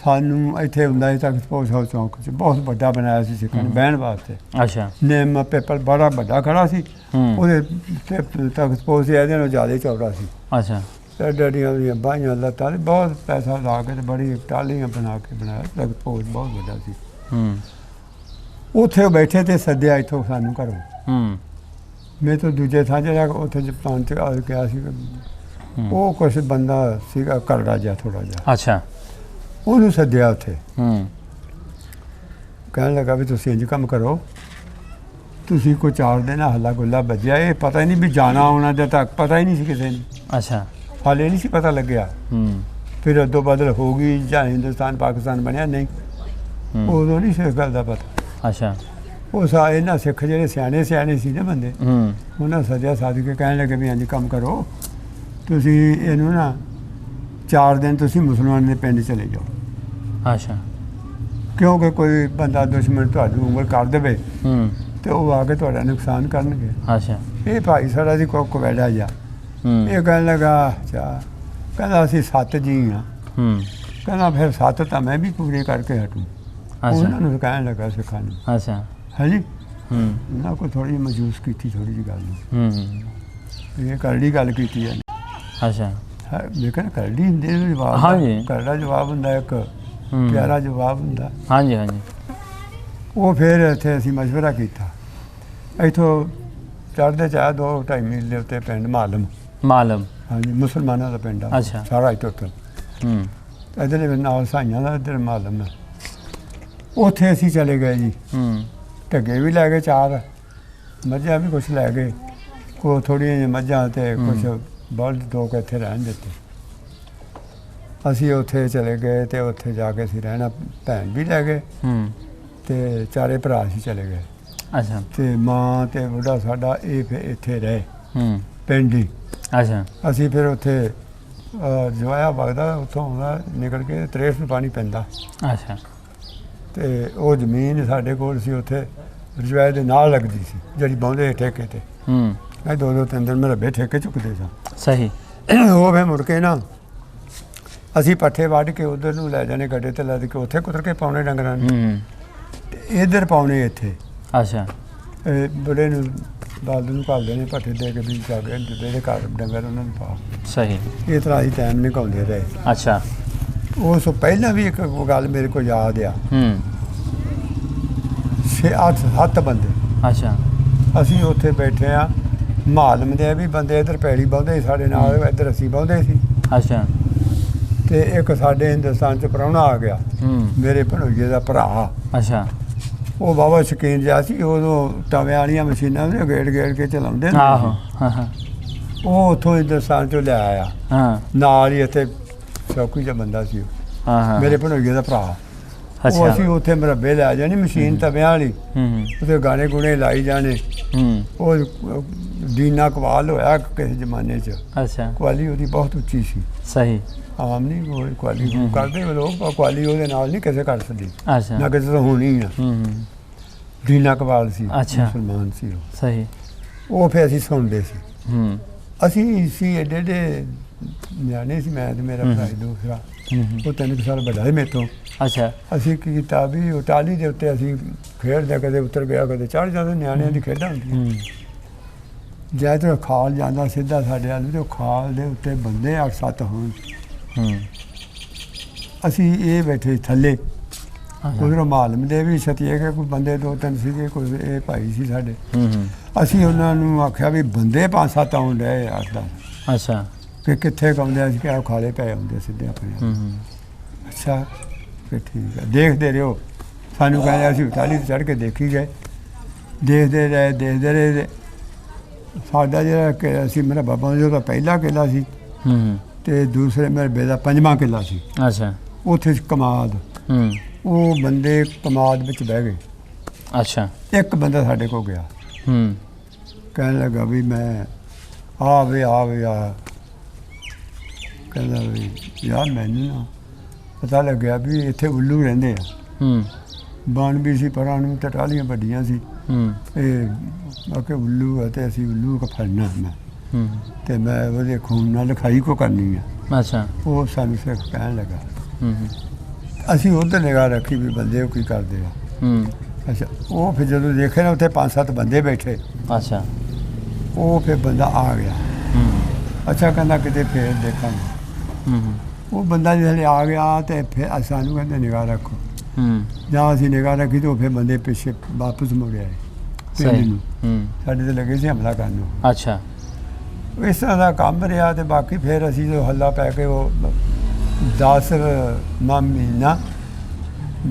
ਸਾਨੂੰ ਇੱਥੇ ਹੁੰਦਾ ਸੀ ਤਖਤ ਪੋਸ਼ ਹਾਊਸ ਚੌਂਕ 'ਚ ਬਹੁਤ ਵੱਡਾ ਬਣਾਇਆ ਸੀ ਸਿੱਖਾਂ ਨੇ ਬਹਿਣ ਵਾਸਤੇ। ਅੱਛਾ। ਨਿੰਮ ਪੇਪਰ ਬੜਾ ਵੱਡਾ ਖੜਾ ਸੀ। ਉਹਦੇ ਤਖਤ ਪੋਸ਼ ਇਹਦੇ ਨਾਲੋਂ ਜ਼ਿਆਦਾ ਚੌੜਾ ਸੀ। ਅੱਛਾ। ਤੇ ਡੈਡੀਆਂ ਦੀਆਂ ਬਾਹੀਆਂ ਲੱਤਾਂ ਤੇ ਬਹੁਤ ਪੈਸਾ ਲਾ ਕੇ ਤੇ ਬੜੀ ਟਾਲੀਆਂ ਬਣਾ ਕੇ ਬਣਾਇਆ ਤਖਤ ਪੋਸ਼ ਬਹੁਤ ਵੱਡਾ ਸੀ। ਉੱਥੇ ਉਹ ਬੈਠੇ ਤੇ ਸੱਦਿਆ ਇੱਥੋਂ ਸਾਨੂੰ ਘਰੋਂ। ਮੈਂ ਤਾਂ ਦੂਜੇ ਥਾਂ ਜਿਹੜਾ ਉੱਥੇ ਜਪਾਨ 'ਚ ਆ ਗਿਆ ਸੀ। ਉਹ ਕੁਛ ਬੰਦਾ ਸੀਗਾ ਕਰੜਾ ਜਿਹਾ ਥੋੜਾ ਜਿਹਾ। ਅੱਛਾ। ਉਹਨੂੰ ਸੱਦਿਆ ਉੱਥੇ। ਕਹਿਣ ਲੱਗਾ ਵੀ ਤੁਸੀਂ ਇੰਝ ਕੰਮ ਕਰੋ, ਤੁਸੀਂ ਕੋਈ 4 ਦਿਨ ਹੱਲਾ ਗੁੱਲਾ ਵੱਜਿਆ, ਇਹ ਪਤਾ ਹੀ ਨਹੀਂ ਵੀ ਜਾਣਾ ਆਉਣਾ ਜਦ ਤੱਕ ਪਤਾ ਹੀ ਨਹੀਂ ਸੀ ਕਿਸੇ ਨੂੰ। ਅੱਛਾ। ਹਾਲੇ ਨਹੀਂ ਸੀ ਪਤਾ ਲੱਗਿਆ। ਫਿਰ ਅੱਧੋ ਬਦਲ ਹੋ ਗਈ ਜਾਂ ਹਿੰਦੁਸਤਾਨ ਪਾਕਿਸਤਾਨ ਬਣਿਆ ਨਹੀਂ, ਉਦੋਂ ਨਹੀਂ ਸੀ ਇਸ ਗੱਲ ਦਾ ਪਤਾ। ਅੱਛਾ। ਉਹ ਇਹਨਾਂ ਸਿੱਖ ਜਿਹੜੇ ਸਿਆਣੇ ਸੀ ਨਾ ਬੰਦੇ, ਉਹਨਾਂ ਸੱਦਿਆ ਸੱਦ ਕੇ ਕਹਿਣ ਲੱਗੇ ਵੀ ਇੰਝ ਕੰਮ ਕਰੋ, ਤੁਸੀਂ ਇਹਨੂੰ ਨਾ 4 ਦਿਨ ਤੁਸੀਂ ਮੁਸਲਮਾਨ ਦੇ ਪਿੰਡ ਚਲੇ ਜਾਓ। ਅੱਛਾ। ਕਿਉਂਕਿ ਕੋਈ ਬੰਦਾ ਦੁਸ਼ਮਣ ਤੁਹਾਨੂੰ ਉਂਗਲ ਕਰ ਦੇਵੇ ਤੇ ਉਹ ਆ ਕੇ ਤੁਹਾਡਾ ਨੁਕਸਾਨ ਕਰਨਗੇ। ਅੱਛਾ। ਇਹ ਭਾਈ ਸਾਡਾ ਜੀ ਕੋਕ ਵੈੜਾ ਜਾ ਇਹ ਕਹਿਣ ਲੱਗਾ ਅੱਛਾ, ਕਹਿੰਦਾ ਅਸੀਂ 7 ਜੀ ਹਾਂ। ਕਹਿੰਦਾ ਫਿਰ 7 ਤਾਂ ਮੈਂ ਵੀ ਪੂਰੇ ਕਰਕੇ ਹਟੂ। ਉਹਨਾਂ ਨੂੰ ਕਹਿਣ ਲੱਗਾ ਸਿੱਖਾਂ ਨੂੰ। ਅੱਛਾ। ਹਾਂਜੀ। ਉਹਨਾਂ ਕੋਲ ਥੋੜੀ ਮਜੂਸ ਕੀਤੀ ਥੋੜੀ ਜਿਹੀ ਗੱਲ ਨੂੰ। ਇਹ ਕਰੜੀ ਗੱਲ ਕੀਤੀ ਹੈ। ਅੱਛਾ। ਲੇਕਿਨ ਕਰੜੀ ਹੁੰਦੀ ਜਵਾਬ। ਹਾਂਜੀ। ਕਰੜਾ ਜਵਾਬ ਹੁੰਦਾ ਇੱਕ ਪਿਆਰਾ ਜਵਾਬ ਹੁੰਦਾ। ਹਾਂਜੀ ਹਾਂਜੀ। ਉਹ ਫਿਰ ਇੱਥੇ ਅਸੀਂ ਮਸ਼ਵਰਾ ਕੀਤਾ। ਇੱਥੋਂ ਚੜ੍ਹਦੇ ਚਾਹ 2-2.5 ਮੀਲ ਦੇ ਉੱਤੇ ਪਿੰਡ ਮਾਲਮ। ਹਾਂਜੀ, ਮੁਸਲਮਾਨਾਂ ਦਾ ਪਿੰਡ ਆ। ਅੱਛਾ। ਸਾਰਾ ਇੱਥੇ ਉੱਤੇ ਇੱਧਰ ਨਾਲ ਸਾਈਆਂ ਦਾ ਇੱਧਰ ਮਾਲਮ ਹੈ। ਉੱਥੇ ਅਸੀਂ ਚਲੇ ਗਏ ਜੀ। ਢੱਗੇ ਵੀ ਲੈ ਗਏ 4, ਮੱਝਾਂ ਵੀ ਕੁਛ ਲੈ ਗਏ, ਕੋ ਥੋੜ੍ਹੀਆਂ ਜਿਹੀਆਂ ਮੱਝਾਂ ਤੇ ਕੁਛ ਬਲਦ 2 ਕੁ ਇੱਥੇ ਰਹਿਣ ਦਿੱਤੇ। ਅਸੀਂ ਉੱਥੇ ਚਲੇ ਗਏ ਤੇ ਉੱਥੇ ਜਾ ਕੇ ਅਸੀਂ ਰਹਿਣਾ। ਭੈਣ ਵੀ ਲੈ ਗਏ ਤੇ 4 ਭਰਾ ਅਸੀਂ ਚਲੇ ਗਏ। ਅੱਛਾ। ਤੇ ਮਾਂ ਤੇ ਬੁੱਢਾ ਸਾਡਾ ਇਹ ਫਿਰ ਇੱਥੇ ਰਹੇ ਪਿੰਡ ਹੀ। ਅੱਛਾ। ਅਸੀਂ ਫਿਰ ਉੱਥੇ ਜਵਾਇਆ ਵਗਦਾ ਉੱਥੋਂ ਆਉਂਦਾ ਨਿਕਲ ਕੇ 63 ਨੂੰ ਪਾਣੀ ਪੈਂਦਾ। ਅੱਛਾ। ਤੇ ਉਹ ਜ਼ਮੀਨ ਸਾਡੇ ਕੋਲ ਸੀ ਉੱਥੇ ਰਜਵਾਏ ਦੇ ਨਾਲ ਲੱਗਦੀ ਸੀ ਜਿਹੜੀ ਬਾਉਂਦੇ ਠੇਕੇ ਤੇ। ਇਹ 2-3 ਦਿਨ ਮੇਰੇ ਬੇ ਠੇਕੇ ਚੁੱਕਦੇ ਸਾਂ। ਸਹੀ। ਉਹ ਫਿਰ ਮੁੜ ਕੇ ਨਾ ਅਸੀਂ ਪੱਠੇ ਵੱਢ ਕੇ ਉਧਰ ਨੂੰ ਲੈ ਜਾਣੇ ਗੱਡੇ ਤੇ ਲੱਦ ਕੇ ਉੱਥੇ ਕੁਤਰ ਕੇ ਪਾਉਣੇ ਡੰਗਰਾਂ ਨੂੰ ਤੇ ਇੱਧਰ ਪਾਉਣੇ ਇੱਥੇ। ਅੱਛਾ। ਬੜੇ ਨੂੰ ਬਲਦ ਨੂੰ ਘੱਲਦੇ ਨੇ ਪੱਠੇ ਦੇ ਕੇ ਵੀ ਜਾ ਕੇ ਜਿਹੜੇ ਘਰ ਡੰਗਰ ਉਹਨਾਂ ਨੂੰ ਪਾ। ਸਹੀ। ਇਸ ਤਰ੍ਹਾਂ ਅਸੀਂ ਟਾਈਮ ਨਿਕਾਉਂਦੇ ਰਹੇ। ਅੱਛਾ। ਉਸ ਤੋਂ ਪਹਿਲਾਂ ਵੀ ਇੱਕ ਗੱਲ ਮੇਰੇ ਕੋਲ ਯਾਦ ਆ। 6-8 ਬੰਦੇ। ਅੱਛਾ। ਅਸੀਂ ਉੱਥੇ ਬੈਠੇ ਆ। ਮਾਲਮ ਦੇ ਵੀ ਬੰਦੇ ਇੱਧਰ ਪੈੜੀ ਬਾਉਂਦੇ ਸੀ ਸਾਡੇ ਨਾਲ, ਇੱਧਰ ਅਸੀਂ ਬਾਉਂਦੇ ਸੀ। ਅੱਛਾ। ਤੇ ਇੱਕ ਸਾਡੇ ਹਿੰਦੁਸਤਾਨ 'ਚ ਪ੍ਰਾਹੁਣਾ ਆ ਗਿਆ, ਮੇਰੇ ਭਣੋਈਏ ਦਾ ਭਰਾ। ਅੱਛਾ। ਉਹ ਬਾਬਾ ਸ਼ੌਕੀਨ ਜਿਹਾ ਸੀ। ਉਦੋਂ ਤਵਿਆਂ ਵਾਲੀਆਂ ਮਸ਼ੀਨਾਂ ਨੇ ਗੇੜ ਕੇ ਚਲਾਉਂਦੇ ਨੇ। ਆਹੋ। ਉਹ ਉੱਥੋਂ ਹਿੰਦੁਸਤਾਨ 'ਚੋਂ ਲਿਆ ਆਇਆ। ਨਾਲ ਹੀ ਇੱਥੇ ਚੌਕੀ ਜਿਹਾ ਬੰਦਾ ਸੀ ਉਹ, ਮੇਰੇ ਭਣੋਈਏ ਦਾ ਭਰਾ। ਉਹ ਅਸੀਂ ਉੱਥੇ ਮਰੱਬੇ ਲੈ ਜਾਣੀ ਮਸ਼ੀਨ ਤਵਿਆਂ ਵਾਲੀ, ਉੱਥੇ ਗਾਣੇ ਗੁਣੇ ਲਾਈ ਜਾਣੇ। ਉਹ ਦੀਨਾ ਕਵਾਲ ਹੋਇਆ ਕਿਸੇ ਜ਼ਮਾਨੇ 'ਚ। ਅੱਛਾ। ਕੁਆਲੀ ਉਹਦੀ ਬਹੁਤ ਉੱਚੀ ਸੀ। ਸਹੀ। ਆਮ ਨਹੀਂ ਉਹ ਕੁਆਲੀ ਕਰਦੇ ਲੋਕ, ਕੁਆਲੀ ਉਹਦੇ ਨਾਲ ਨਹੀਂ ਕਿਸੇ ਕਰ ਸਕਦੀ। ਅੱਛਾ। ਨਾ ਕਿਸੇ ਤੋਂ ਹੋਣੀ ਆ। ਦੀਨਾ ਕਵਾਲ ਸੀ। ਅੱਛਾ। ਮੁਸਲਮਾਨ ਸੀ ਉਹ। ਸਹੀ। ਉਹ ਫਿਰ ਅਸੀਂ ਸੁਣਦੇ ਸੀ। ਅਸੀਂ ਸੀ ਏਡੇ ਨਿਆਣੇ ਸੀ, ਮੈਂ ਤੇ ਮੇਰਾ ਭਰਾ ਦੂਸਰਾ। ਉਹ 3 ਸਾਲ ਵੱਡਾ ਸੀ ਮੇਰੇ ਤੋਂ। ਅੱਛਾ। ਅਸੀਂ ਕੀ ਕੀਤਾ ਵੀ ਉਹ ਟਾਹਲੀ ਦੇ ਉੱਤੇ ਅਸੀਂ ਖੇਡਦੇ, ਕਦੇ ਉੱਤਰ ਗਿਆ ਕਦੇ ਚੜ੍ਹ ਜਾਂਦੇ। ਨਿਆਣਿਆਂ ਦੀ ਖੇਡਾਂ ਹੁੰਦੀਆਂ। ਜਦ ਤੱਕ ਖਾਲ ਜਾਂਦਾ ਸਿੱਧਾ ਸਾਡੇ ਵੱਲ ਤੇ ਉਹ ਖਾਲ ਦੇ ਉੱਤੇ ਬੰਦੇ 8-7 ਹੋਣ। ਅਸੀਂ ਇਹ ਬੈਠੇ ਥੱਲੇ। ਉਧਰੋਂ ਮਾਲਮ ਦੇ ਵੀ ਛਤੀਏ ਕੇ ਕੋਈ ਬੰਦੇ 2-3 ਸੀਗੇ, ਕੋਈ ਇਹ ਭਾਈ ਸੀ ਸਾਡੇ। ਅਸੀਂ ਉਹਨਾਂ ਨੂੰ ਆਖਿਆ ਵੀ ਬੰਦੇ 5-7 ਆਉਣ ਡਏ 8-10। ਅੱਛਾ। ਕਿ ਕਿੱਥੇ ਕਾਉਂਦੇ ਅਸੀਂ ਕਿਹਾ ਖਾਲੇ ਪਏ ਆਉਂਦੇ ਸਿੱਧੇ ਆਪਣੇ। ਅੱਛਾ ਫਿਰ ਠੀਕ ਹੈ, ਦੇਖਦੇ ਰਹੋ। ਸਾਨੂੰ ਕਹਿੰਦੇ ਅਸੀਂ ਉਤਾਲੀ ਤੇ ਚੜ੍ਹ ਕੇ ਦੇਖੀ ਗਏ, ਦੇਖਦੇ ਰਹੇ ਸਾਡਾ ਜਿਹੜਾ ਕਿ ਅਸੀਂ ਮੇਰਾ ਬਾਬਾ ਜੀ ਦਾ ਪਹਿਲਾ ਕਿਲਾ ਸੀ ਹੂੰ ਤੇ ਦੂਸਰੇ ਮੇਰੇ ਬੇ ਦਾ ਪੰਜਵਾਂ ਕਿਲਾ ਸੀ। ਅੱਛਾ ਉੱਥੇ ਸੀ ਕਮਾਦ। ਹੂੰ ਉਹ ਬੰਦੇ ਕਮਾਦ ਵਿੱਚ ਬਹਿ ਗਏ। ਅੱਛਾ ਇੱਕ ਬੰਦਾ ਸਾਡੇ ਕੋਲ ਗਿਆ, ਹੂੰ ਕਹਿਣ ਲੱਗਾ ਵੀ ਮੈਂ ਆ ਕਹਿੰਦਾ ਵੀ ਯਾਰ ਮੈਨੂੰ ਨਾ ਪਤਾ ਲੱਗਿਆ ਵੀ ਇੱਥੇ ਉੱਲੂ ਰਹਿੰਦੇ ਆ। ਹੂੰ ਬਣ ਵੀ ਸੀ ਪਰਾਂ ਨੂੰ ਤੇ ਟਾਹਲੀਆਂ ਵੱਡੀਆਂ ਸੀ। ਹੂੰ ਇਹ ਆਕੇ ਉੱਲੂ ਹੈ ਤੇ ਅਸੀਂ ਉੱਲੂ ਕੋ ਫੜਨਾ ਮੈਂ ਹੂੰ ਤੇ ਮੈਂ ਉਹਦੇ ਖੂਨ ਨਾਲ ਲਿਖਾਈ ਕੋ ਕਰਨੀ ਆ। ਅੱਛਾ ਉਹ ਸਾਨੂੰ ਸਿੱਖ ਕਹਿਣ ਲੱਗਾ। ਹੂੰ ਅਸੀਂ ਉੱਧਰ ਨਿਗਾਹ ਰੱਖੀ ਵੀ ਬੰਦੇ ਉਹ ਕੀ ਕਰਦੇ ਆ। ਹੂੰ ਅੱਛਾ ਉਹ ਫਿਰ ਜਦੋਂ ਦੇਖੇ ਨਾ ਉੱਥੇ 5-7 ਬੰਦੇ ਬੈਠੇ, ਅੱਛਾ ਉਹ ਫਿਰ ਬੰਦਾ ਆ ਗਿਆ। ਹੂੰ ਅੱਛਾ ਕਹਿੰਦਾ ਕਿਤੇ ਫੇਰ ਦੇਖਾਂਗੇ। ਹੂੰ ਉਹ ਬੰਦਾ ਜਿਹੜੇ ਆ ਗਿਆ ਤੇ ਫਿਰ ਸਾਨੂੰ ਕਹਿੰਦੇ ਨਿਗਾਹ ਰੱਖੋ। ਹੂੰ ਜਾਂ ਅਸੀਂ ਨਿਗਾਹ ਰੱਖੀ ਤੇ ਉਹ ਫਿਰ ਬੰਦੇ ਪਿੱਛੇ ਵਾਪਸ ਮੁੜ ਆਏ ਪਿੰਡ ਸਹੀ ਨੂੰ। ਹੂੰ ਸਾਡੇ ਤੇ ਲੱਗੇ ਸੀ ਹਮਲਾ ਕਰਨ ਨੂੰ। ਅੱਛਾ ਇਸ ਤਰ੍ਹਾਂ ਦਾ ਕੰਮ ਰਿਹਾ ਤੇ ਬਾਕੀ ਫਿਰ ਅਸੀਂ ਜੋ ਹੱਲਾ ਪੈ ਕੇ ਉਹ 10ਵਾਂ ਮਹੀਨਾ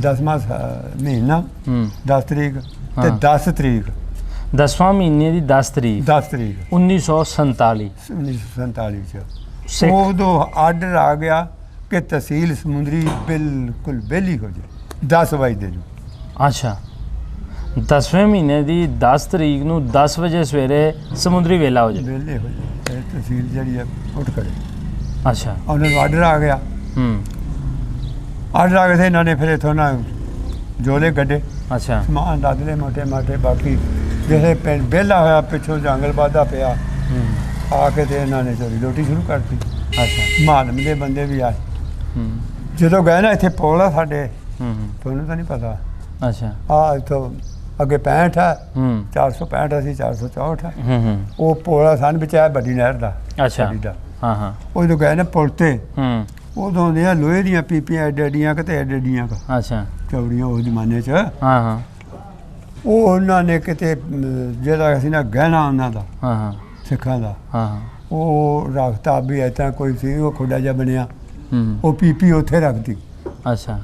10ਵਾਂ ਮਹੀਨਾ ਹੂੰ 10 ਤਰੀਕ ਤੇ ਹਾਂ। 10 ਤਰੀਕ 10ਵਾਂ ਮਹੀਨੇ ਦੀ 10 ਤਰੀਕ 10 ਤਰੀਕ 1947 1947 ਚ ਸਿੱਖ ਉਦੋਂ ਆਰਡਰ ਆ ਗਿਆ ਕਿ ਤਹਿਸੀਲ ਸਮੁੰਦਰੀ ਬਿਲਕੁਲ ਵਿਹਲੀ ਹੋ ਜਾਏ 10 ਵਜੇ ਨੂੰ। ਅੱਛਾ 10ਵੇਂ ਮਹੀਨੇ ਦੀ 10 ਤਰੀਕ ਨੂੰ 10 ਵਜੇ ਸਵੇਰੇ ਸਮੁੰਦਰੀ ਵੇਲਾ ਹੋ ਜਾਏ। ਵਿਹਲੇ ਹੋ ਜਾਏ, ਇਹ ਤਹਿਸੀਲ ਜਿਹੜੀ ਹੈ ਉੱਠ ਖੜੇ। ਅੱਛਾ ਉਹਨਾਂ ਨੂੰ ਆਰਡਰ ਆ ਗਿਆ। ਹੂੰ ਆਰਡਰ ਆ ਗਏ ਤੇ ਇਹਨਾਂ ਨੇ ਫਿਰ ਇੱਥੋਂ ਨਾ ਜੋਲੇ ਗੱਡੇ ਅੱਛਾ ਸਮਾਨ ਲੱਦ ਲਏ ਮੋਟੇ ਮਾਟੇ। ਬਾਕੀ ਜਿਹੜੇ ਪਿੰਡ ਵਿਹਲਾ ਹੋਇਆ ਪਿੱਛੋਂ ਜੰਗਲ ਬਾਦਾ ਪਿਆ ਹੂੰ ਆ ਕੇ ਤੇ ਇਹਨਾਂ ਨੇ ਚੋਰੀ ਲੋਟੀ ਸ਼ੁਰੂ ਕਰਤੀ। ਅੱਛਾ ਮਾਲਮ ਦੇ ਬੰਦੇ ਵੀ ਆਏ। ਹੂੰ ਜਦੋਂ ਗਏ ਨਾ ਇੱਥੇ ਪੁਲ ਆ ਸਾਡੇ, ਹੂੰ ਤੁਹਾਨੂੰ ਤਾਂ ਨਹੀਂ ਪਤਾ, ਅੱਛਾ ਆ ਇੱਥੋਂ ਅੱਗੇ 65 ਹੈ, ਹੂੰ 465 ਅਸੀਂ 464 ਹੈ। ਹੂੰ ਉਹ ਪੁਲ ਆ ਸਨ ਵਿੱਚ ਆਇਆ ਵੱਡੀ ਨਹਿਰ ਦਾ ਅੱਛਾ ਸਾਡੀ ਦਾ। ਹਾਂ ਹਾਂ ਉਹ ਜਦੋਂ ਗਏ ਨਾ ਪੁਲ ਤੇ ਹੂੰ ਉਦੋਂ ਦੀਆਂ ਲੋਹੇ ਦੀਆਂ ਪੀਪੀਆਂ ਐਡੀਆਂ ਕਿਤੇ ਐਡੀਆਂ ਅੱਛਾ ਚੌੜੀਆਂ ਉਸ ਜ਼ਮਾਨੇ 'ਚ। ਹਾਂ ਹਾਂ ਉਹ ਉਹਨਾਂ ਨੇ ਕਿਤੇ ਜਿਹੜਾ ਅਸੀਂ ਨਾ ਗਹਿਣਾ ਉਹਨਾਂ ਦਾ ਹਾਂ ਹਾਂ ਸਿੱਖਾਂ ਦਾ ਹਾਂ ਹਾਂ ਉਹ ਰੱਖਤਾ ਵੀ ਇੱਦਾਂ ਕੋਈ ਸੀ ਉਹ ਖੁੱਡਾ ਜਿਹਾ ਬਣਿਆ। ਹੂੰ ਉਹ ਪੀਪੀ ਉੱਥੇ ਰੱਖਤੀ। ਅੱਛਾ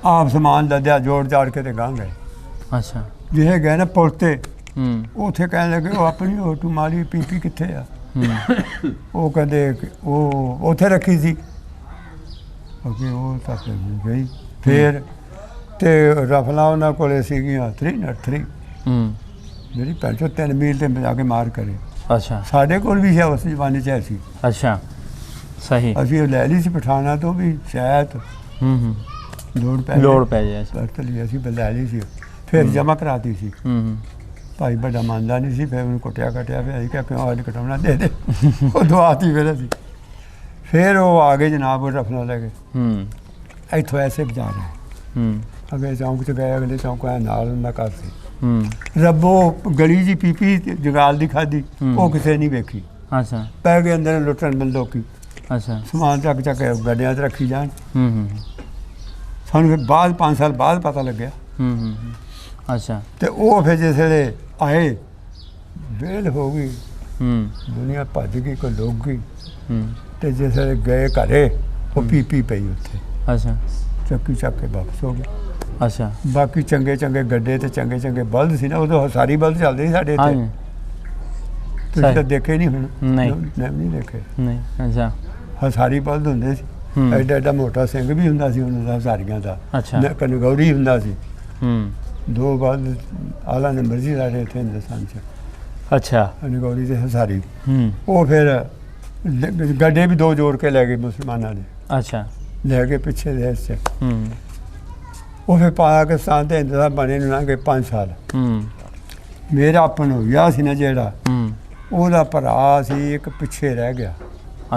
ਆਪ ਸਮਾਨ ਲੱਦਿਆ ਜੋੜ ਜਾੜ ਕੇ ਤੇ ਗਾਂ ਗਏ। ਅੱਛਾ ਜਿਹੇ ਗਏ ਨਾ ਪੁਲ ਤੇ ਹੂੰ ਉੱਥੇ ਕਹਿਣ ਲੱਗੇ ਉਹ ਆਪਣੀ ਉਹ ਟੁਮਾਲੀ ਪੀਪੀ ਕਿੱਥੇ ਆ। ਹੂੰ ਉਹ ਕਹਿੰਦੇ ਕਿ ਉਹ ਉੱਥੇ ਰੱਖੀ ਸੀ। ਅੱਗੇ ਉਹ ਤਾਂ ਫਿਰ ਗਈ। ਫਿਰ ਤੇ ਰਫਲਾਂ ਉਹਨਾਂ ਕੋਲੇ ਸੀਗੀਆਂ 303 ਹੂੰ ਜਿਹੜੀ ਪਹਿਲਾਂ 3 ਮੀਲ ਤੇ ਜਾ ਕੇ ਮਾਰ ਕਰੇ। ਅੱਛਾ ਸਾਡੇ ਕੋਲ ਵੀ ਸੀ ਉਸ ਜ਼ਮਾਨੇ 'ਚ ਸੀ। ਅੱਛਾ ਸਹੀ ਅਸੀਂ ਉਹ ਲੈ ਲਈ ਸੀ ਪਠਾਣਾ ਤੋਂ ਵੀ ਸ਼ਾਇਦ ਹੂੰ ਲੋੜ ਪੈ ਜਾਏ ਵਰਤ ਲਈ ਅਸੀਂ ਲੈ ਲਈ ਸੀ। ਫਿਰ ਜਮ੍ਹਾਂ ਕਰਾਤੀ ਸੀ। ਹੂੰ ਭਾਈ ਵੱਡਾ ਮੰਨਦਾ ਨਹੀਂ ਸੀ। ਫਿਰ ਉਹਨੂੰ ਕੁੱਟਿਆ ਕਟਿਆ ਫਿਰ ਅਸੀਂ ਕਿਹਾ ਕਿਉਂ ਅੱਜ ਕਟਾਉਣਾ ਦੇ ਦੇ। ਉਹ ਦਵਾਤੀ ਫਿਰ ਅਸੀਂ। ਫਿਰ ਉਹ ਆ ਗਏ ਜਨਾਬ ਉਹ ਰਫਲਾ ਲੈ ਕੇ। ਹੂੰ ਇੱਥੋਂ ਐਸੇ ਬਾਜ਼ਾਰ ਹੈ। ਹੂੰ ਅੱਗੇ ਚੌਂਕ 'ਚ ਗਏ, ਅਗਲੇ ਚੌਂਕ ਆਇਆ ਨਾਲ ਉਹਨਾਂ ਘਰ ਸੀ। ਹੂੰ ਰੱਬੋ ਗਲੀ ਜੀ ਪੀਪੀ ਜਗਾਲ ਦੀ ਖਾਦੀ ਉਹ ਕਿਸੇ ਨਹੀਂ ਵੇਖੀ। ਅੱਛਾ ਪੈ ਗਏ ਅੰਦਰ ਲੁੱਟਣ ਮਿਲ ਲੋਕੀ ਅੱਛਾ ਸਮਾਨ ਚੱਕ ਚੱਕ ਕੇ ਗੱਡਿਆਂ 'ਚ ਰੱਖੀ ਜਾਣ। ਹੂੰ ਸਾਨੂੰ ਫਿਰ ਬਾਅਦ 5 ਸਾਲ ਬਾਅਦ ਪਤਾ ਲੱਗਿਆ। ਹੂੰ ਅੱਛਾ ਤੇ ਉਹ ਫਿਰ ਜਿਸ ਵੇਲੇ ਆਏ ਵੇਲ ਹੋ ਗਈ, ਹੂੰ ਦੁਨੀਆ ਭੱਜ ਗਈ, ਕੋਈ ਲੁੱਕ ਗਈ। ਹੂੰ ਤੇ ਜਿਸ ਵੇਲੇ ਗਏ ਘਰੇ ਉਹ ਪੀਪੀ ਪਈ ਉੱਥੇ ਅੱਛਾ ਚੱਕੀ ਚੱਕ ਕੇ ਵਾਪਸ ਹੋ ਗਏ। ਅੱਛਾ ਬਾਕੀ ਚੰਗੇ ਚੰਗੇ ਗੱਡੇ ਤੇ ਚੰਗੇ ਚੰਗੇ ਬਲਦ ਸੀ ਨਾ। ਉਦੋਂ ਹਸਾਰੀ ਬਲਦ ਚੱਲਦੇ ਸੀ ਸਾਡੇ ਇੱਥੇ। ਹਾਂ ਤੁਸੀਂ ਤਾਂ ਦੇਖੇ ਨਹੀਂ ਹੁਣ। ਨਹੀਂ। ਨਹੀਂ ਦੇਖੇ। ਨਹੀਂ ਅੱਛਾ ਹਸਾਰੀ ਬਲਦ ਹੁੰਦੇ ਸੀ। ਹੂੰ ਐਡਾ ਐਡਾ ਮੋਟਾ ਸਿੰਘ ਵੀ ਹੁੰਦਾ ਸੀ ਉਹਨਾਂ ਦਾ ਹਸਾਰੀਆਂ ਦਾ। ਅੱਛਾ ਕਨਗੌਰੀ ਹੁੰਦਾ ਸੀ। ਹੂੰ 2 ਬਲਦ ਆਲਾ ਨੰਬਰ ਸੀ ਸਾਡੇ ਇੱਥੇ ਹਿੰਦੁਸਤਾਨ 'ਚ, ਅੱਛਾ ਕਨਗੌਰੀ ਤੇ ਹਸਾਰੀ। ਹੂੰ ਉਹ ਫਿਰ ਗੱਡੇ ਵੀ 2 ਜੋੜ ਕੇ ਲੈ ਗਏ ਮੁਸਲਮਾਨਾਂ ਨੇ, ਅੱਛਾ ਲੈ ਕੇ ਪਿੱਛੇ ਦੇਸ਼ 'ਚ। ਹੂੰ ਉਹ ਫਿਰ ਪਾਕਿਸਤਾਨ ਤੇ ਹਿੰਦੁਸਤਾਨ ਬਣੇ ਨੂੰ ਲੰਘ ਗਏ 5 ਸਾਲ। ਹੂੰ ਮੇਰਾ ਆਪਣਾ ਵਿਆਹ ਸੀ ਨਾ ਜਿਹੜਾ, ਹੂੰ ਉਹਦਾ ਭਰਾ ਸੀ ਇੱਕ ਪਿੱਛੇ ਰਹਿ ਗਿਆ,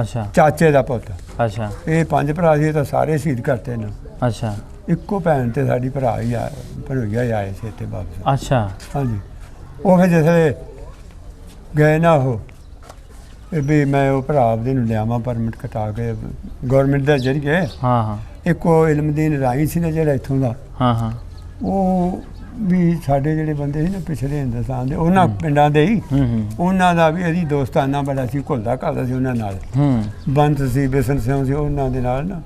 ਅੱਛਾ ਚਾਚੇ ਦਾ ਪੁੱਤ। ਅੱਛਾ ਇਹ 5 ਭਰਾ ਸੀ, ਇਹ ਤਾਂ ਸਾਰੇ ਸ਼ਹੀਦ ਕਰਤੇ ਨੇ। ਅੱਛਾ ਇੱਕੋ ਭੈਣ ਤੇ ਸਾਡੀ ਭਰਾ ਹੀ ਆ, ਭਣੋਈਆ ਹੀ ਆਏ ਸੀ ਇੱਥੇ ਵਾਪਸ। ਅੱਛਾ ਹਾਂਜੀ ਉਹ ਫਿਰ ਜਿਸਲੇ ਗਏ ਨਾ ਉਹ ਵੀ ਮੈਂ ਉਹ ਭਰਾ ਆਪਦੇ ਨੂੰ ਲਿਆਵਾਂ ਪਰਮਿਟ ਕਟਾ ਕੇ ਗੌਰਮੈਂਟ ਦੇ ਜ਼ਰੀਏ। ਹਾਂ ਹਾਂ ਇੱਕ ਉਹ ਇਲਮਦੀਨ ਰਾਈ ਸੀ ਨਾ ਜਿਹੜਾ ਇੱਥੋਂ ਦਾ, ਹਾਂ ਹਾਂ ਉਹ ਵੀ ਸਾਡੇ ਜਿਹੜੇ ਬੰਦੇ ਸੀ ਨਾ ਪਿਛਲੇ ਹਿੰਦੁਸਤਾਨ ਦੇ ਉਹਨਾਂ ਪਿੰਡਾਂ ਦੇ ਹੀ, ਹੂੰ ਉਹਨਾਂ ਦਾ ਵੀ ਅਸੀਂ ਦੋਸਤਾਨਾ ਬੜਾ ਸੀ, ਘੁਲਦਾ ਘਲਦਾ ਸੀ ਉਹਨਾਂ ਨਾਲ। ਹੂੰ ਬੰਤ ਸੀ, ਬੇਸਨ ਸਿੰਘ ਸੀ, ਉਹਨਾਂ ਦੇ ਨਾਲ ਨਾ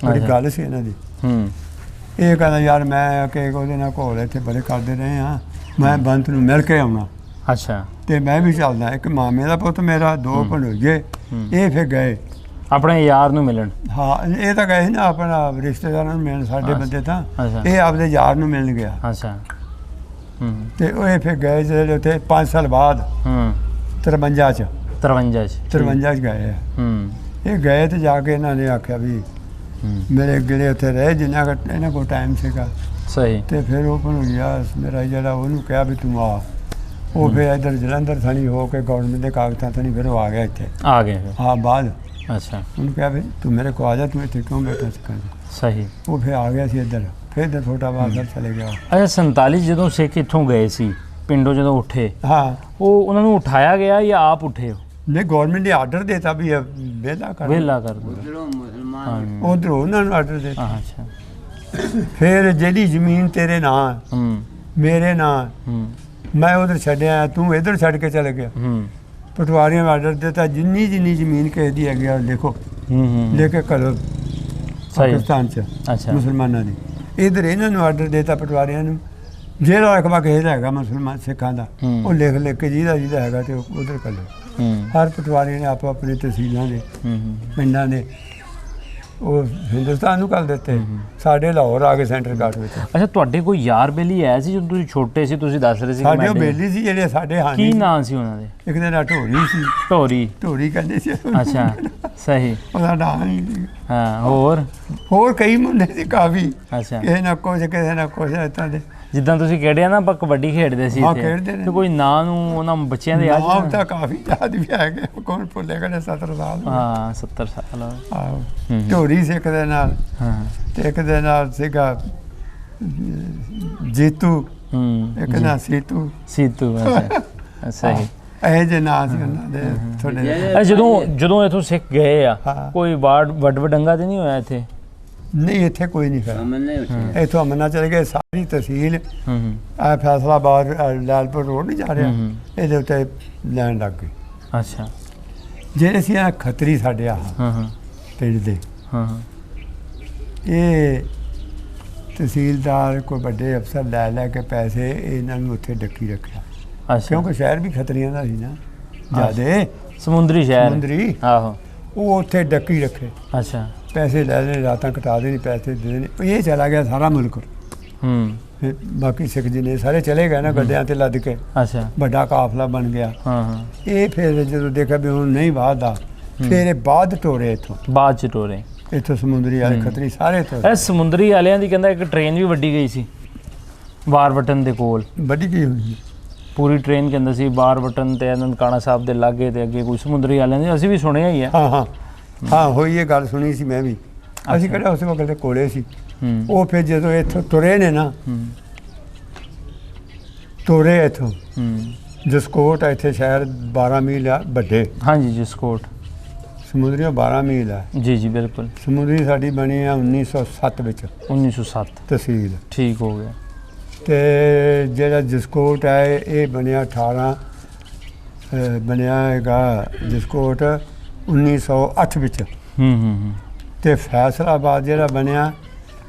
ਬੜੀ ਗੱਲ ਸੀ ਇਹਨਾਂ ਦੀ। ਹੂੰ ਇਹ ਕਹਿੰਦਾ ਯਾਰ ਮੈਂ ਕਿ ਉਹਦੇ ਨਾਲ ਘੋਲ ਇੱਥੇ ਬੜੇ ਕਰਦੇ ਰਹੇ ਹਾਂ, ਮੈਂ ਬੰਤ ਨੂੰ ਮਿਲ ਕੇ ਆਉਣਾ। ਅੱਛਾ ਤੇ ਮੈਂ ਵੀ ਚੱਲਦਾ। ਇੱਕ ਮਾਮੇ ਦਾ ਪੁੱਤ ਮੇਰਾ, 2 ਭਣੋਈਏ, ਇਹ ਫਿਰ ਗਏ। ਆਪਣੇ ਯਾਰ ਨੂੰ ਮਿਲਣ। ਹਾਂ ਇਹ ਤਾਂ ਗਏ ਸੀ ਨਾ ਆਪਣਾ ਰਿਸ਼ਤੇਦਾਰਾਂ ਨੂੰ ਮਿਲਣ, ਸਾਡੇ ਬੰਦੇ ਤਾਂ। ਅੱਛਾ ਇਹ ਆਪਦੇ ਯਾਰ ਨੂੰ ਮਿਲਣ ਗਿਆ। ਅੱਛਾ ਤੇ ਉਹ ਇਹ ਫਿਰ ਗਏ ਜਿਹੜੇ ਉੱਥੇ 5 ਸਾਲ ਬਾਅਦ 53 ਚ 53 ਚ ਗਏ ਆ। ਇਹ ਗਏ ਤੇ ਜਾ ਕੇ ਇਹਨਾਂ ਨੇ ਆਖਿਆ ਵੀ ਮੇਰੇ ਗਿਲੇ ਉੱਥੇ ਰਹੇ ਜਿੰਨਾ ਕੁ ਇਹਨਾਂ ਕੋਲ ਟਾਈਮ ਸੀਗਾ। ਸਹੀ। ਤੇ ਫਿਰ ਉਹ ਭਣੋਈਆ ਮੇਰਾ ਜਿਹੜਾ ਉਹਨੂੰ ਕਿਹਾ ਵੀ ਤੂੰ ਆ। ਉਹ ਫਿਰ ਇੱਧਰ ਜਲੰਧਰ ਥਣੀ ਹੋ ਕੇ ਗਵਰਨਮੈਂਟ ਦੇ ਕਾਗਜ਼ਾਂ ਥਣੀ ਫਿਰ ਉਹ ਆ ਗਿਆ ਇੱਥੇ। ਆ ਗਏ ਫਿਰ। ਹਾਂ ਬਾਅਦ। ਅੱਛਾ। ਉਹਨੂੰ ਕਿਹਾ ਵੀ ਤੂੰ ਮੇਰੇ ਕੋ ਆ ਜਾ, ਤੂੰ ਇੱਥੇ ਕਿਉਂ ਬੈਠਾ ਸਿੱਖਾਂ। ਸਹੀ। ਉਹ ਫਿਰ ਆ ਗਿਆ ਸੀ ਇੱਧਰ, ਫਿਰ ਇੱਧਰ ਛੋਟਾ ਬਾਦਲ ਚਲੇ ਗਿਆ। ਅੱਛਾ 47 ਜਦੋਂ ਸਿੱਖ ਇੱਥੋਂ ਗਏ ਸੀ ਪਿੰਡੋਂ ਜਦੋਂ ਉੱਠੇ, ਹਾਂ ਉਹ ਉਹਨਾਂ ਨੂੰ ਉਠਾਇਆ ਗਿਆ ਜਾਂ ਆਪ ਉੱਠੇ ਹੋ? ਨਹੀਂ ਗਵਰਨਮੈਂਟ ਨੇ ਆਰਡਰ ਦੇਤਾ ਵੀ ਵਿਹਲਾ ਕਰ ਦੋ। ਉਧਰ ਉਹਨਾਂ ਨੂੰ ਆਰਡਰ ਦੇਤਾ। ਅੱਛਾ। ਫਿਰ ਜਿਹੜੀ ਜ਼ਮੀਨ ਤੇਰੇ ਨਾਂ ਮੇਰੇ ਨਾਂ ਮੈਂ ਉਧਰ ਛੱਡਿਆ, ਤੂੰ ਇੱਧਰ ਛੱਡ ਕੇ ਚਲੇ ਗਿਆ। ਪਟਵਾਰੀਆਂ ਨੂੰ ਆਰਡਰ ਦਿੱਤਾ ਜਿੰਨੀ ਜ਼ਮੀਨ ਕਿਸੇ ਦੀ ਹੈਗੀ ਆ ਲਿਖੋ, ਲੈ ਕੇ ਕਰੋ ਪਾਕਿਸਤਾਨ ਚ ਮੁਸਲਮਾਨਾਂ ਦੀ। ਇੱਧਰ ਇਹਨਾਂ ਨੂੰ ਆਰਡਰ ਦਿੱਤਾ ਪਟਵਾਰੀਆਂ ਨੂੰ, ਜਿਹੜਾ ਰਕਬਾ ਕਿਸੇ ਦਾ ਹੈਗਾ ਮੁਸਲਮਾਨ ਸਿੱਖਾਂ ਦਾ ਉਹ ਲਿਖ ਕੇ ਜਿਹਦਾ ਹੈਗਾ ਤੇ ਉਧਰ ਕਰ ਲਓ। ਹਰ ਪਟਵਾਰੀ ਨੇ ਆਪੋ ਆਪਣੀ ਤਹਿਸੀਲਾਂ ਦੇ ਪਿੰਡਾਂ ਦੇ ਉਹ ਹਿੰਦੁਸਤਾਨ ਨੂੰ ਕਰ ਦਿੱਤੇ। ਸਾਡੇ ਲਾਹੌਰ ਆ ਗਏ ਸੈਂਟਰ ਗਾਰਡ ਵਿੱਚ। ਅੱਛਾ ਤੁਹਾਡੇ ਕੋਈ ਯਾਰ ਬੇਲੀ ਆਇਆ ਸੀ ਜਦੋਂ ਤੁਸੀਂ ਛੋਟੇ ਸੀ? ਤੁਸੀਂ ਦੱਸ ਰਹੇ ਸੀ ਸਾਡੇ ਉਹ ਬੇਲੀ ਸੀ ਜਿਹੜੇ ਸਾਡੇ। ਹਾਂ ਕੀ ਨਾਂ ਸੀ ਉਹਨਾਂ ਦੇ? ਇੱਕ ਦੇ ਨਾਂ ਢੋਰੀ ਸੀ। ਢੋਰੀ ਕਹਿੰਦੇ ਸੀ। ਅੱਛਾ ਸਹੀ। ਉਹਦਾ ਨਾਂ ਨਹੀਂ ਸੀ। ਹਾਂ ਹੋਰ ਕਈ ਮੁੰਡੇ ਸੀ ਕਾਫੀ। ਅੱਛਾ। ਕਿਸੇ ਨਾ ਕੁਛ ਏਦਾਂ ਦੇ। ਜਿੱਦਾਂ ਤੁਸੀਂ ਕਿਹੜਿਆ ਨਾ ਆਪਾਂ ਕਬੱਡੀ ਖੇਡਦੇ ਸੀ ਤੇ ਕੋਈ ਨਾਂ ਨੂੰ ਉਹਨਾਂ ਬੱਚਿਆਂ ਦੇ ਯਾਦ? ਨਾਮ ਤਾਂ ਕਾਫੀ ਯਾਦ ਵੀ ਆ ਗਏ, ਕੌਣ ਭੁੱਲੇਗਾ। 70 ਸਾਲ। ਹਾਂ 70 ਸਾਲ। ਆਹੋ ਢੋਰੀ ਸੀ ਇੱਕ ਦੇ ਨਾਲ। ਤੇ ਇੱਕ ਦੇ ਨਾਲ ਸੀਗਾ ਜੀਤੂ, ਇੱਕ ਨਾਲ ਸੀਤੂ। ਅੱਛਾ ਸਹੀ। ਇਹ ਜੇ ਨਾਂ ਸੀ ਉਹਨਾਂ ਦੇ ਥੋੜੇ। ਜਦੋਂ ਇੱਥੋਂ ਸਿੱਖ ਗਏ ਆ ਕੋਈ ਵੱਡ ਵਡੰਗਾ ਤੇ ਨਹੀਂ ਹੋਇਆ ਇੱਥੇ? ਨਹੀਂ ਇੱਥੇ ਕੋਈ ਨਹੀਂ ਫਿਰ। ਇੱਥੋਂ ਅਮਨਾ ਚਲੇ ਗਏ। ਸਾਰੀ ਤਹਿਸੀਲ ਫੈਸਲਾਬਾਦ ਲਾਲਪੁਰ ਰੋਡ ਨਹੀਂ ਜਾ ਰਿਹਾ, ਇਹਦੇ ਉੱਤੇ ਲੈਣ ਲੱਗ ਗਏ। ਅੱਛਾ। ਜਿਹੜੇ ਸੀ ਖੱਤਰੀ ਸਾਡੇ ਆਹ ਪਿੰਡ ਦੇ, ਇਹ ਤਹਿਸੀਲਦਾਰ ਕੋਈ ਵੱਡੇ ਅਫਸਰ ਲੈ ਕੇ ਪੈਸੇ ਇਹਨਾਂ ਨੂੰ ਉੱਥੇ ਡੱਕੀ ਰੱਖਿਆ। ਕਿਉਂਕਿ ਸ਼ਹਿਰ ਵੀ ਖੱਤਰੀਆਂ ਦਾ ਸੀ ਨਾ ਜ਼ਿਆਦੇ, ਸਮੁੰਦਰੀ ਸ਼ਹਿਰ। ਸਮੁੰਦਰੀ। ਆਹੋ। ਉਹ ਉੱਥੇ ਡੱਕੀ ਰੱਖੇ। ਅੱਛਾ। ਪੈਸੇ ਲੈ ਲੈਣੇ, ਰਾਤਾਂ ਕਟਾ ਦੇਣੀ, ਪੈਸੇ ਦੇ ਦੇਣੇ। ਇਹ ਚਲਾ ਗਿਆ ਸਾਰਾ ਮੁਲਕ। ਬਾਕੀ ਸਿੱਖ ਜਿੰਨੇ ਸਾਰੇ ਚਲੇ ਗਏ ਨਾ ਗੱਡਿਆਂ ਤੇ ਲੱਦ ਕੇ। ਅੱਛਾ। ਵੱਡਾ ਕਾਫਲਾ ਬਣ ਗਿਆ। ਇਹ ਫਿਰ ਜਦੋਂ ਦੇਖਿਆ ਵੀ ਹੁਣ ਨਹੀਂ ਵਾਧਦਾ, ਫਿਰ ਇਹ ਬਾਅਦ ਟੋਰੇ ਇੱਥੋਂ ਸਮੁੰਦਰੀ ਵਾਲੇ ਖੱਤਰੀ ਸਾਰੇ ਟੋਰੇ। ਇਹ ਸਮੁੰਦਰੀ ਵਾਲਿਆਂ ਦੀ ਕਹਿੰਦਾ ਇੱਕ ਟ੍ਰੇਨ ਵੀ ਵੱਡੀ ਗਈ ਸੀ ਬਾਰਵਟਨ ਦੇ ਕੋਲ। ਵੱਡੀ ਗਈ ਹੋਈ ਪੂਰੀ ਟ੍ਰੇਨ ਕਹਿੰਦਾ ਸੀ ਬਾਰਵਟਨ ਤੇ ਨਨਕਾਣਾ ਸਾਹਿਬ ਦੇ ਲਾਗੇ ਤੇ ਅੱਗੇ ਕੋਈ ਸਮੁੰਦਰੀ ਵਾਲਿਆਂ ਦੀ। ਅਸੀਂ ਵੀ ਸੁਣਿਆ ਹੀ ਹੈ। ਹਾਂ ਹੋਈ ਇਹ ਗੱਲ ਸੁਣੀ ਸੀ ਮੈਂ ਵੀ। ਅਸੀਂ ਕਿਹੜਾ ਉਸ ਵਕਤ ਦੇ ਕੋਲੇ ਸੀ। ਉਹ ਫਿਰ ਜਦੋਂ ਇੱਥੋਂ ਤੁਰੇ ਨੇ ਨਾ, ਤੁਰੇ ਇੱਥੋਂ ਜਸਕੋਟ ਇੱਥੇ ਸ਼ਹਿਰ 12 ਮੀਲ ਆ ਵੱਡੇ। ਹਾਂਜੀ ਜਸਕੋਟ ਸਮੁੰਦਰੀਆਂ 12 ਮੀਲ ਆ। ਜੀ ਬਿਲਕੁਲ। ਸਮੁੰਦਰੀ ਸਾਡੀ ਬਣੀ ਆ 1907 ਵਿੱਚ। 1907 ਤਹਿਸੀਲ। ਠੀਕ ਹੋ ਗਿਆ। ਤੇ ਜਿਹੜਾ ਜਸਕੋਟ ਹੈ ਇਹ ਬਣਿਆ 18 ਬਣਿਆ ਹੈਗਾ ਜਸਕੋਟ 1908 ਵਿੱਚ। ਤੇ ਫੈਸਲਾਬਾਦ ਜਿਹੜਾ ਬਣਿਆ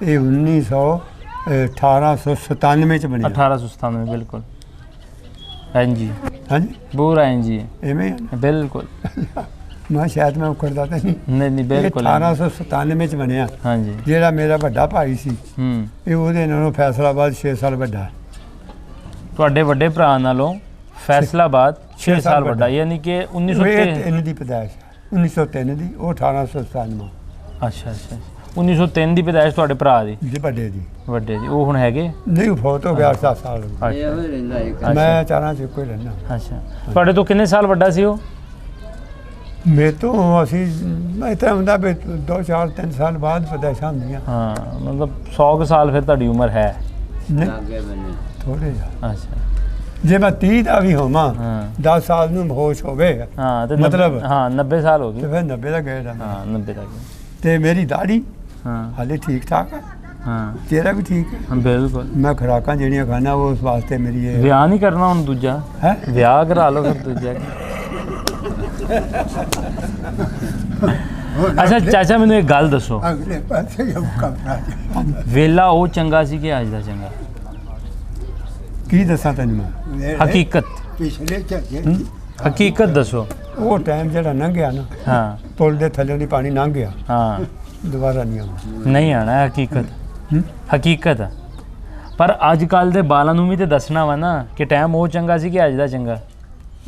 ਇਹ 1897 ਚ ਬਣਿਆ। 1897 ਬਿਲਕੁਲ। ਹਾਂਜੀ ਪੂਰਾ ਇੰਜੀ ਐਵੇਂ ਬਿਲਕੁਲ। ਮੈਂ ਸ਼ਾਇਦ ਮੈਂ ਉਖੜਦਾ ਤਾਂ ਨਹੀਂ ਬਿਲਕੁਲ। 1897 ਚ ਬਣਿਆ। ਹਾਂਜੀ। ਜਿਹੜਾ ਮੇਰਾ ਵੱਡਾ ਭਾਈ ਸੀ ਇਹ ਉਹਦੇ ਨਾਲੋਂ ਫੈਸਲਾਬਾਦ 6 ਸਾਲ ਵੱਡਾ। ਤੁਹਾਡੇ ਵੱਡੇ ਭਰਾ ਨਾਲੋਂ ਫੈਸਲਾਬਾਦ 6 ਸਾਲ ਵੱਡਾ, ਯਾਨੀ ਕਿ 1903 ਦੀ ਪੈਦਾਇਸ਼। 1903 ਦੀ, ਉਹ 1897। ਅੱਛਾ 1903 ਦੀ ਪੈਦਾਇਸ਼ ਤੁਹਾਡੇ ਭਰਾ ਦੀ? ਵੱਡੇ ਦੀ। ਉਹ ਹੁਣ ਹੈਗੇ? ਨਹੀਂ, ਉਹ ਫੌਤ ਹੋ ਗਿਆ 8-7 ਸਾਲ। ਮੈਂ ਚਾਰਾਂ ਚ ਕੋਈ ਰਹਿਣਾ। ਅੱਛਾ। ਤੁਹਾਡੇ ਤੋਂ ਕਿੰਨੇ ਸਾਲ ਵੱਡਾ ਸੀ ਉਹ? ਮੇਰੇ ਤੋਂ ਅਸੀਂ ਮੈਂ ਤਾਂ ਹੁੰਦਾ ਵੀ 2-4-3 ਸਾਲ ਬਾਅਦ ਪੈਦਾਇਸ਼ਾਂ ਹੁੰਦੀਆਂ। ਹਾਂ ਮਤਲਬ 100 ਸਾਲ ਫਿਰ ਤੁਹਾਡੀ ਉਮਰ ਹੈ? ਥੋੜੇ ਜਿਹਾ। ਅੱਛਾ। ਜੇ ਮੈਂ 30 ਦਾ ਵੀ ਹੋਵਾਂ 10 ਸਾਲ ਨੂੰ ਹੋਸ਼ ਹੋਵੇ ਮਤਲਬ 90 ਸਾਲ ਹੋ ਗਏ, ਤੇ ਫਿਰ 90 ਦਾ ਗਏ। 90 ਦਾ ਗਏ। ਤੇ ਮੇਰੀ ਦਾੜੀ ਹਾਲੇ ਠੀਕ ਠਾਕ ਹੈ। ਤੇਰਾ ਵੀ ਠੀਕ ਹੈ? ਬਿਲਕੁਲ। ਮੈਂ ਖੁਰਾਕਾਂ ਜਿਹੜੀਆਂ ਖਾਣਾ ਉਸ ਵਾਸਤੇ ਮੇਰੀ ਇਹ। ਵਿਆਹ ਨਹੀਂ ਕਰਨਾ ਹੁਣ ਦੂਜਾ? ਹੈ ਵਿਆਹ ਕਰਾ ਲਓ ਫਿਰ ਦੂਜਾ। ਅੱਛਾ ਚਾਚਾ ਮੈਨੂੰ ਇੱਕ ਗੱਲ ਦੱਸੋ, ਵੇਲਾ ਉਹ ਚੰਗਾ ਸੀ ਕਿ ਅੱਜ ਦਾ ਚੰਗਾ? ਕੀ ਦੱਸਾਂ ਤੈਨੂੰ ਮੈਂ ਹਕੀਕਤ ਪਿਛਲੇ ਝੱਗੇ ਹਕੀਕਤ ਦੱਸੋ। ਉਹ ਟਾਈਮ ਜਿਹੜਾ ਲੰਘਿਆ ਨਾ, ਹਾਂ ਪੁਲ ਦੇ ਥੱਲੇ ਦੀ ਪਾਣੀ ਲੰਘ ਗਿਆ, ਹਾਂ ਦੁਬਾਰਾ ਨਹੀਂ ਆਉਂਦਾ। ਨਹੀਂ ਆਣਾ ਹੈ ਹਕੀਕਤ। ਹੂੰ? ਹਕੀਕਤ ਆ। ਪਰ ਅੱਜ ਕੱਲ ਦੇ ਬਾਲਾਂ ਨੂੰ ਵੀ ਤੇ ਦੱਸਣਾ ਵਾ ਨਾ ਕਿ ਟਾਈਮ ਉਹ ਚੰਗਾ ਸੀ ਕਿ ਅੱਜ ਦਾ ਚੰਗਾ।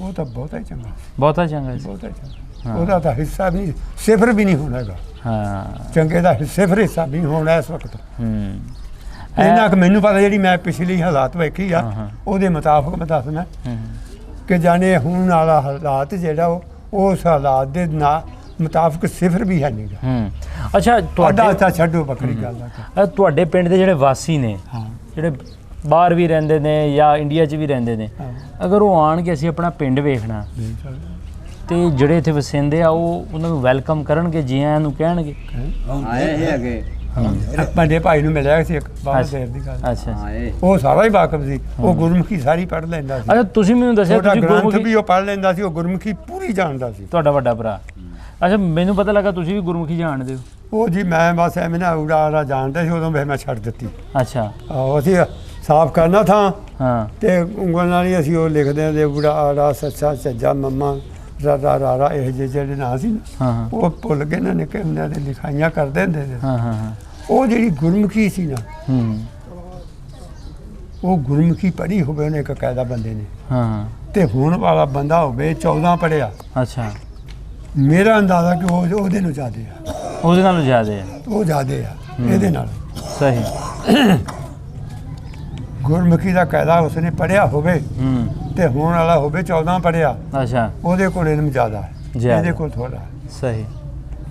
ਉਹ ਤਾਂ ਬਹੁਤਾ ਹੀ ਚੰਗਾ ਸੀ, ਬਹੁਤਾ ਚੰਗਾ ਸੀ। ਬਹੁਤਾ ਹੀ ਚੰਗਾ। ਹਾਂ। ਉਹਦਾ ਤਾਂ ਹਿੱਸਾ ਵੀ ਸਿਫਰ ਵੀ ਨਹੀਂ ਹੋਣਾ ਹੈਗਾ, ਹਾਂ ਚੰਗੇ ਦਾ ਸਿਫਰ ਹਿੱਸਾ ਵੀ ਨਹੀਂ ਹੋਣਾ ਇਸ ਵਕਤ। ਹੂੰ ਇੰਨਾ ਕਿ ਮੈਨੂੰ ਪਤਾ ਜਿਹੜੀ ਮੈਂ ਪਿਛਲੀ ਹਾਲਾਤ ਵੇਖੀ ਆ, ਹਾਂ, ਹਾਂ। ਉਹਦੇ ਮੁਤਾਬਕ ਮੈਂ ਦੱਸਣਾ ਹੂੰ ਕਿ ਜਾਣੇ ਹੁਣ ਵਾਲਾ ਹਾਲਾਤ ਜਿਹੜਾ ਉਹ ਉਸ ਹਾਲਾਤ ਦੇ ਮੁਤਾਬਕ ਸਿਫਰ ਵੀ ਹੈ ਨਹੀਂਗਾ। ਹੂੰ ਅੱਛਾ ਤੁਹਾਡਾ ਤੁਹਾਡੇ ਤਾਂ ਛੱਡੋ ਬੱਕਰੀ ਗੱਲ ਆ। ਤੁਹਾਡੇ ਪਿੰਡ ਦੇ ਜਿਹੜੇ ਵਾਸੀ ਨੇ, ਹਾਂ ਜਿਹੜੇ ਬਾਹਰ ਵੀ ਰਹਿੰਦੇ ਨੇ ਜਾਂ ਇੰਡੀਆ 'ਚ ਵੀ ਰਹਿੰਦੇ ਨੇ, ਹਾਂ। ਅਗਰ ਉਹ ਆਣਗੇ ਅਸੀਂ ਆਪਣਾ ਪਿੰਡ ਵੇਖਣਾ ਤੇ ਜਿਹੜੇ ਇੱਥੇ ਵਸਿੰਦੇ ਆ ਉਹ ਉਹਨਾਂ ਨੂੰ ਵੈਲਕਮ ਕਰਨਗੇ, ਜੀ ਆਇਆਂ ਨੂੰ ਕਹਿਣਗੇ। ਆਏ ਹੈਗੇ ਵੱਡੇ ਭਾਈ ਨੂੰ ਮਿਲਿਆ ਸੀ ਇੱਕ ਬਾਹਰ ਅੱਛਾ। ਦੇਰ ਦੀ ਗੱਲ, ਅੱਛਾ ਅੱਛਾ। ਆਏ ਉਹ ਸਾਰਾ ਹੀ ਵਾਕਫ ਸੀ, ਉਹ ਗੁਰਮੁਖੀ ਸਾਰੀ ਪੜ੍ਹ ਲੈਂਦਾ ਸੀ। ਅੱਛਾ ਤੁਸੀਂ ਮੈਨੂੰ ਦੱਸਿਆ ਉਹਦਾ ਤੁਸੀਂ ਗ੍ਰੰਥ ਗੁਰਮੁਖੀ, ਵੀ ਉਹ ਪੜ੍ਹ ਲੈਂਦਾ ਸੀ, ਉਹ ਗੁਰਮੁਖੀ ਪੂਰੀ ਜਾਣਦਾ ਸੀ। ਤੁਹਾਡਾ ਵੱਡਾ ਭਰਾ। ਅੱਛਾ ਮੈਨੂੰ ਪਤਾ ਲੱਗਾ ਤੁਸੀਂ ਵੀ ਗੁਰਮੁਖੀ ਜਾਣਦੇ ਹੋ। ਉਹ ਜੀ ਮੈਂ ਬਸ ਐਵੇਂ ਨਾ ਉਡਾ ਜਾਣਦਾ ਸੀ, ਉਦੋਂ ਫਿਰ ਮੈਂ ਛੱਡ ਦਿੱਤੀ। ਅੱਛਾ ਆਹੋ ਅਸੀਂ ਸਾਫ਼ ਕਰਨਾ ਥਾਂ ਹਾਂ ਤੇ ਉਂਗਲ ਨਾਲ ਹੀ ਅਸੀਂ ਉਹ ਲਿਖਦੇ ਦੇ ਉਡਾ ਆੜਾ ਸੱਚਾ ਸੱਜਾ ਮੰਮਾ ਰਾ ਰਾ ਇਹ ਜਿਹੇ ਜਿਹੜੇ ਨਾਂ ਸੀ ਨਾ, ਹਾਂ ਹਾਂ ਉਹ ਭੁੱਲ ਗਏ ਨਾ, ਨਿੱਕੇ ਹੁੰਦਿਆਂ ਦੇ ਲਿਖਾਈਆਂ ਕਰਦੇ ਹੁੰਦੇ ਸੀ। ਹਾਂ ਹਾਂ ਉਹ ਜਿਹੜੀ ਗੁਰਮੁਖੀ ਸੀ ਨਾ, ਹੂੰ ਉਹ ਗੁਰਮੁਖੀ ਪੜ੍ਹੀ ਹੋਵੇ ਉਹਨੇ ਇੱਕ ਕਾਇਦਾ ਬੰਦੇ ਨੇ, ਹਾਂ ਤੇ ਹੁਣ ਵਾਲਾ ਬੰਦਾ ਹੋਵੇ 14 ਪੜ੍ਹਿਆ, ਅੱਛਾ ਮੇਰਾ ਅੰਦਾਜ਼ਾ ਕਿ ਉਹ ਉਹਦੇ ਨੂੰ ਜ਼ਿਆਦੇ ਆ, ਉਹਦੇ ਨਾਲੋਂ ਜ਼ਿਆਦਾ ਹੈ। ਉਹ ਜ਼ਿਆਦੇ ਆ ਇਹਦੇ ਨਾਲ। ਸਹੀ। ਗੁਰਮੁਖੀ ਦਾ ਕਾਇਦਾ ਉਸਨੇ ਪੜ੍ਹਿਆ ਹੋਵੇ ਹੂੰ ਤੇ ਹੁਣ ਵਾਲਾ ਹੋਵੇ 14 ਪੜ੍ਹਿਆ, ਅੱਛਾ ਉਹਦੇ ਕੋਲ ਇਲਮ ਜ਼ਿਆਦਾ ਹੈ, ਜ਼ਿਆਦਾ। ਇਹਦੇ ਕੋਲ ਥੋੜਾ ਹੈ। ਸਹੀ।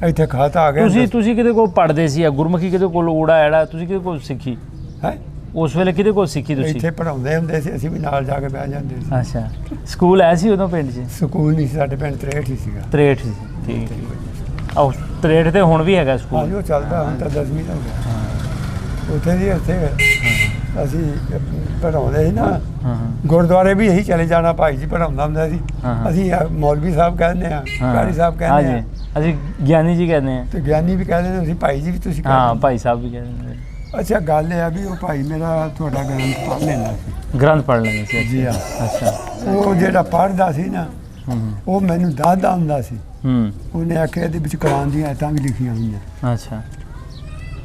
ਇੱਥੇ ਖਾਤਾ ਆ ਗਿਆ ਤੁਸੀਂ ਕਿਹਦੇ ਕੋਲ ਪੜ੍ਹਦੇ ਸੀ? ਗੁਰਮੁਖੀ ਕਿਹਦੇ ਕੋਲ ਊੜਾ ਐੜਾ ਤੁਸੀਂ ਕਿਹਦੇ ਕੋਲ ਸਿੱਖੀ? ਹੈ, ਉਸ ਵੇਲੇ ਕਿਹਦੇ ਕੋਲ ਸਿੱਖੀ ਤੁਸੀਂ? ਇੱਥੇ ਪੜ੍ਹਾਉਂਦੇ ਹੁੰਦੇ ਸੀ, ਅਸੀਂ ਵੀ ਨਾਲ ਜਾ ਕੇ ਬਹਿ ਜਾਂਦੇ ਸੀ। ਅੱਛਾ ਸਕੂਲ ਆਇਆ ਸੀ ਉਦੋਂ ਪਿੰਡ 'ਚ? ਸਕੂਲ ਨਹੀਂ ਸੀ ਸਾਡੇ ਪਿੰਡ 63 ਹੀ ਸੀਗਾ। 63 ਸੀ। ਠੀਕ ਠੀਕ। ਆਹ 63 ਤੇ ਹੁਣ ਵੀ ਹੈਗਾ ਹਾਂਜੀ ਸਕੂਲ? ਉਹ ਚੱਲਦਾ, ਹੁਣ ਤਾਂ 10ਵੀਂ ਦਾ ਹੋ ਗਿਆ। ਉੱਥੇ ਜੀ ਉੱਥੇ ਅਸੀਂ ਪੜ੍ਹਾਉਂਦੇ ਸੀ ਨਾ, ਹਾਂ ਹਾਂ ਗੁਰਦੁਆਰੇ ਵੀ ਇਹੀ ਚਲੇ ਜਾਣਾ, ਭਾਈ ਜੀ ਪੜ੍ਹਾਉਂਦਾ ਹੁੰਦਾ ਸੀ। ਹਾਂ, ਹਾਂ। ਅਸੀਂ ਮੌਲਵੀ ਸਾਹਿਬ ਕਹਿੰਦੇ ਆ, ਕਾਰੀ ਸਾਹਿਬ ਕਹਿੰਦੇ ਆ, ਹਾਂਜੀ ਅਸੀਂ ਗਿਆਨੀ ਜੀ ਕਹਿੰਦੇ ਆ। ਤੇ ਗਿਆਨੀ ਵੀ ਕਹਿੰਦੇ ਨੇ, ਅਸੀਂ ਭਾਈ ਜੀ ਵੀ ਤੁਸੀਂ ਹਾਂ ਕਹਿੰਦੇ। ਭਾਈ ਸਾਹਿਬ ਵੀ ਕਹਿੰਦੇ ਨੇ। ਅੱਛਾ ਗੱਲ ਇਹ ਆ ਵੀ ਉਹ ਭਾਈ ਮੇਰਾ ਤੁਹਾਡਾ ਗ੍ਰੰਥ ਪੜ੍ਹ ਲੈਂਦਾ ਸੀ। ਗ੍ਰੰਥ ਪੜ੍ਹ ਲੈਂਦੇ ਸੀ? ਜੀ ਹਾਂ। ਅੱਛਾ। ਉਹ ਜਿਹੜਾ ਪੜ੍ਹਦਾ ਸੀ ਨਾ, ਹੂੰ ਉਹ ਮੈਨੂੰ ਦੱਸਦਾ ਹੁੰਦਾ ਸੀ। ਹੂੰ ਉਹਨੇ ਆਖਿਆ ਇਹਦੇ ਵਿੱਚ ਕੁਰਾਨ ਦੀਆਂ ਆਇਤਾਂ ਵੀ ਲਿਖੀਆਂ ਹੋਈਆਂ। ਅੱਛਾ।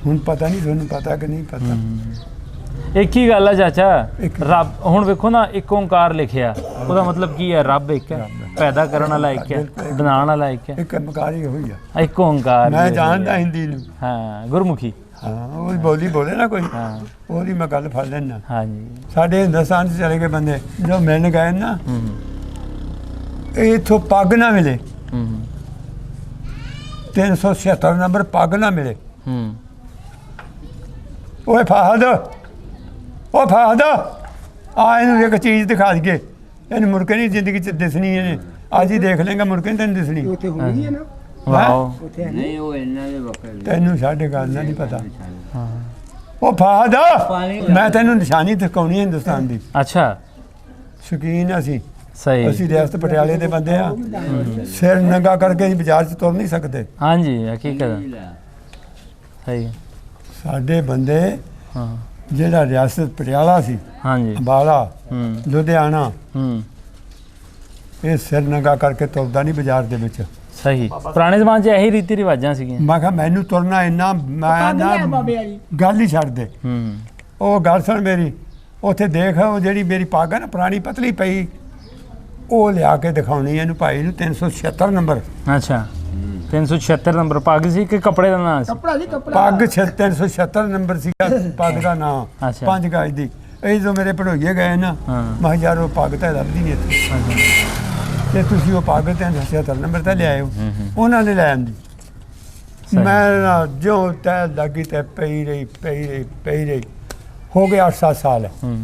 ਹੁਣ ਪਤਾ ਨਹੀਂ ਤੁਹਾਨੂੰ ਪਤਾ ਕਿ ਨਹੀਂ ਪਤਾ। ਇੱਕ ਹੀ ਗੱਲ ਆ ਚਾਚਾ, ਇੱਕ। ਰੱਬ ਹੁਣ ਵੇਖੋ ਨਾ, ਇੱਕ ਓੰਕਾਰ ਲਿਖਿਆ, ਉਹਦਾ ਮਤਲਬ ਕੀ ਹੈ? ਰੱਬ ਇੱਕ ਹੈ, ਪੈਦਾ ਕਰਨ ਵਾਲਾ ਇੱਕ ਹੈ, ਬਣਾਉਣ ਵਾਲਾ ਇੱਕ ਹੈ, ਇੱਕ ਮਕਾਰੀ ਹੋਈ ਆ। ਇੱਕ ਓੰਕਾਰ। ਮੈਂ ਜਾਣਦਾ ਹਿੰਦੀ ਨੂੰ। ਹਾਂ ਗੁਰਮੁਖੀ। ਹਾਂ ਉਹ ਬੋਲੀ ਬੋਲੇ ਨਾ ਕੋਈ, ਹਾਂ ਉਹਦੀ ਮੈਂ ਗੱਲ ਫੜ ਲੈਣਾ। ਹਾਂਜੀ। ਸਾਡੇ ਹਿੰਦੁਸਤਾਨ 'ਚ ਚਲੇ ਗਏ ਬੰਦੇ ਜੋ ਮਿਲਣ ਗਏ ਨਾ, ਹੂੰ ਇਹ ਇੱਥੋਂ ਪੱਗ ਨਾ ਮਿਲੇ, ਹੂੰ 376 ਨੰਬਰ ਪੱਗ ਨਾ ਮਿਲੇ। ਹੂੰ ਓਏ ਫਾਹਦ, ਓ ਫਾਹਦ ਆ ਇਹਨੂੰ ਇੱਕ ਚੀਜ਼ ਦਿਖਾ ਦਈਏ, ਇਹਨੂੰ ਮੁੜ ਕੇ ਨਹੀਂ ਜ਼ਿੰਦਗੀ 'ਚ ਦਿਸਣੀ, ਇਹਨੇ ਅੱਜ ਹੀ ਦੇਖ ਲੇਗਾ, ਮੁੜ ਕੇ ਨਹੀਂ ਤੈਨੂੰ ਦਿਸਣੀ। ਉੱਥੇ ਹੋਣੀ ਹੈ ਨਾ, ਵਾਓ। ਉੱਥੇ ਹੈ ਨਹੀਂ ਉਹ ਇਹਨਾਂ ਦੇ ਬੱਕਰੇ ਤੈਨੂੰ ਸਾਡੇ ਗੱਲ ਦਾ ਨਹੀਂ ਪਤਾ। ਹਾਂ ਓ ਫਾਹਦ, ਮੈਂ ਤੈਨੂੰ ਨਿਸ਼ਾਨੀ ਦਿਖਾਉਣੀ ਹੈ ਹਿੰਦੁਸਤਾਨ ਦੀ। ਅੱਛਾ ਸ਼ੌਕੀਨ ਅਸੀਂ ਸਹੀ। ਅਸੀਂ ਰਿਆਸਤ ਪਟਿਆਲੇ ਦੇ ਬੰਦੇ ਆ, ਸਿਰ ਨੰਗਾ ਕਰਕੇ ਅਸੀਂ ਬਾਜ਼ਾਰ 'ਚ ਤੁਰ ਨਹੀਂ ਸਕਦੇ। ਹਾਂਜੀ ਹਕੀਕਤ ਹੈ। ਸਹੀ। ਸਾਡੇ ਬੰਦੇ ਹਾਂ ਜਿਹੜਾ ਰਿਆਸਤ ਪਟਿਆਲਾ ਸੀ, ਹਾਂਜੀ। ਅੰਬਾਲਾ, ਹੂੰ ਲੁਧਿਆਣਾ, ਹੂੰ ਇਹ ਸਿਰ ਨੰਗਾ ਕਰਕੇ ਤੁਰਦਾ ਨਹੀਂ ਬਾਜ਼ਾਰ ਦੇ ਵਿੱਚ। ਸਹੀ। ਪੁਰਾਣੇ ਜ਼ਮਾਨੇ 'ਚ ਇਹੀ ਰੀਤੀ ਰਿਵਾਜਾਂ ਸੀਗੀਆਂ। ਮੈਂ ਕਿਹਾ ਮੈਨੂੰ ਤੁਰਨਾ ਇੰਨਾ, ਮੈਂ ਨਾ ਗੱਲ ਹੀ ਛੱਡ ਦੇ। ਹੂੰ ਉਹ ਗੱਲ ਸੁਣ ਮੇਰੀ, ਉੱਥੇ ਦੇਖ ਉਹ ਜਿਹੜੀ ਮੇਰੀ ਪੱਗ ਹੈ ਨਾ ਪੁਰਾਣੀ ਪਤਲੀ ਪਈ, ਉਹ ਲਿਆ ਕੇ ਦਿਖਾਉਣੀ ਇਹਨੂੰ ਭਾਈ ਨੂੰ 376 ਨੰਬਰ। ਅੱਛਾ 376 ਨੰਬਰ ਪੱਗ ਸੀ ਕਿ ਕੱਪੜੇ ਦਾ ਨਾਂ ਸੀ? ਕੱਪੜਾ ਸੀ, ਕੱਪੜਾ ਪੱਗ 376 ਨੰਬਰ ਸੀਗਾ ਪੱਗ ਦਾ ਨਾਂ, ਅੱਛਾ। 5 ਗਜ ਦੀ। ਇਹ ਜੋ ਮੇਰੇ ਭੜੋਈਏ ਗਏ ਨਾ, ਹਾਂ। ਮੈਂ ਕਿਹਾ ਯਾਰ ਉਹ ਪੱਗ ਤਾਂ ਲੱਭਦੀ ਨਹੀਂ ਇੱਥੇ, ਅੱਛਾ ਤੇ ਤੁਸੀਂ ਉਹ ਪੱਗ 376 ਨੰਬਰ ਤੇ ਲਿਆਏ ਹੋ। ਹੂੰ ਹੂੰ ਉਹਨਾਂ ਨੇ ਲੈ ਆਂਦੀ। ਸਹੀ। ਮੈਂ ਨਾ ਜੋ ਤੈ ਲੱਗੀ ਤੇ ਪਈ ਰਹੀ ਹੋ ਗਿਆ 8-7 ਸਾਲ। ਹੂੰ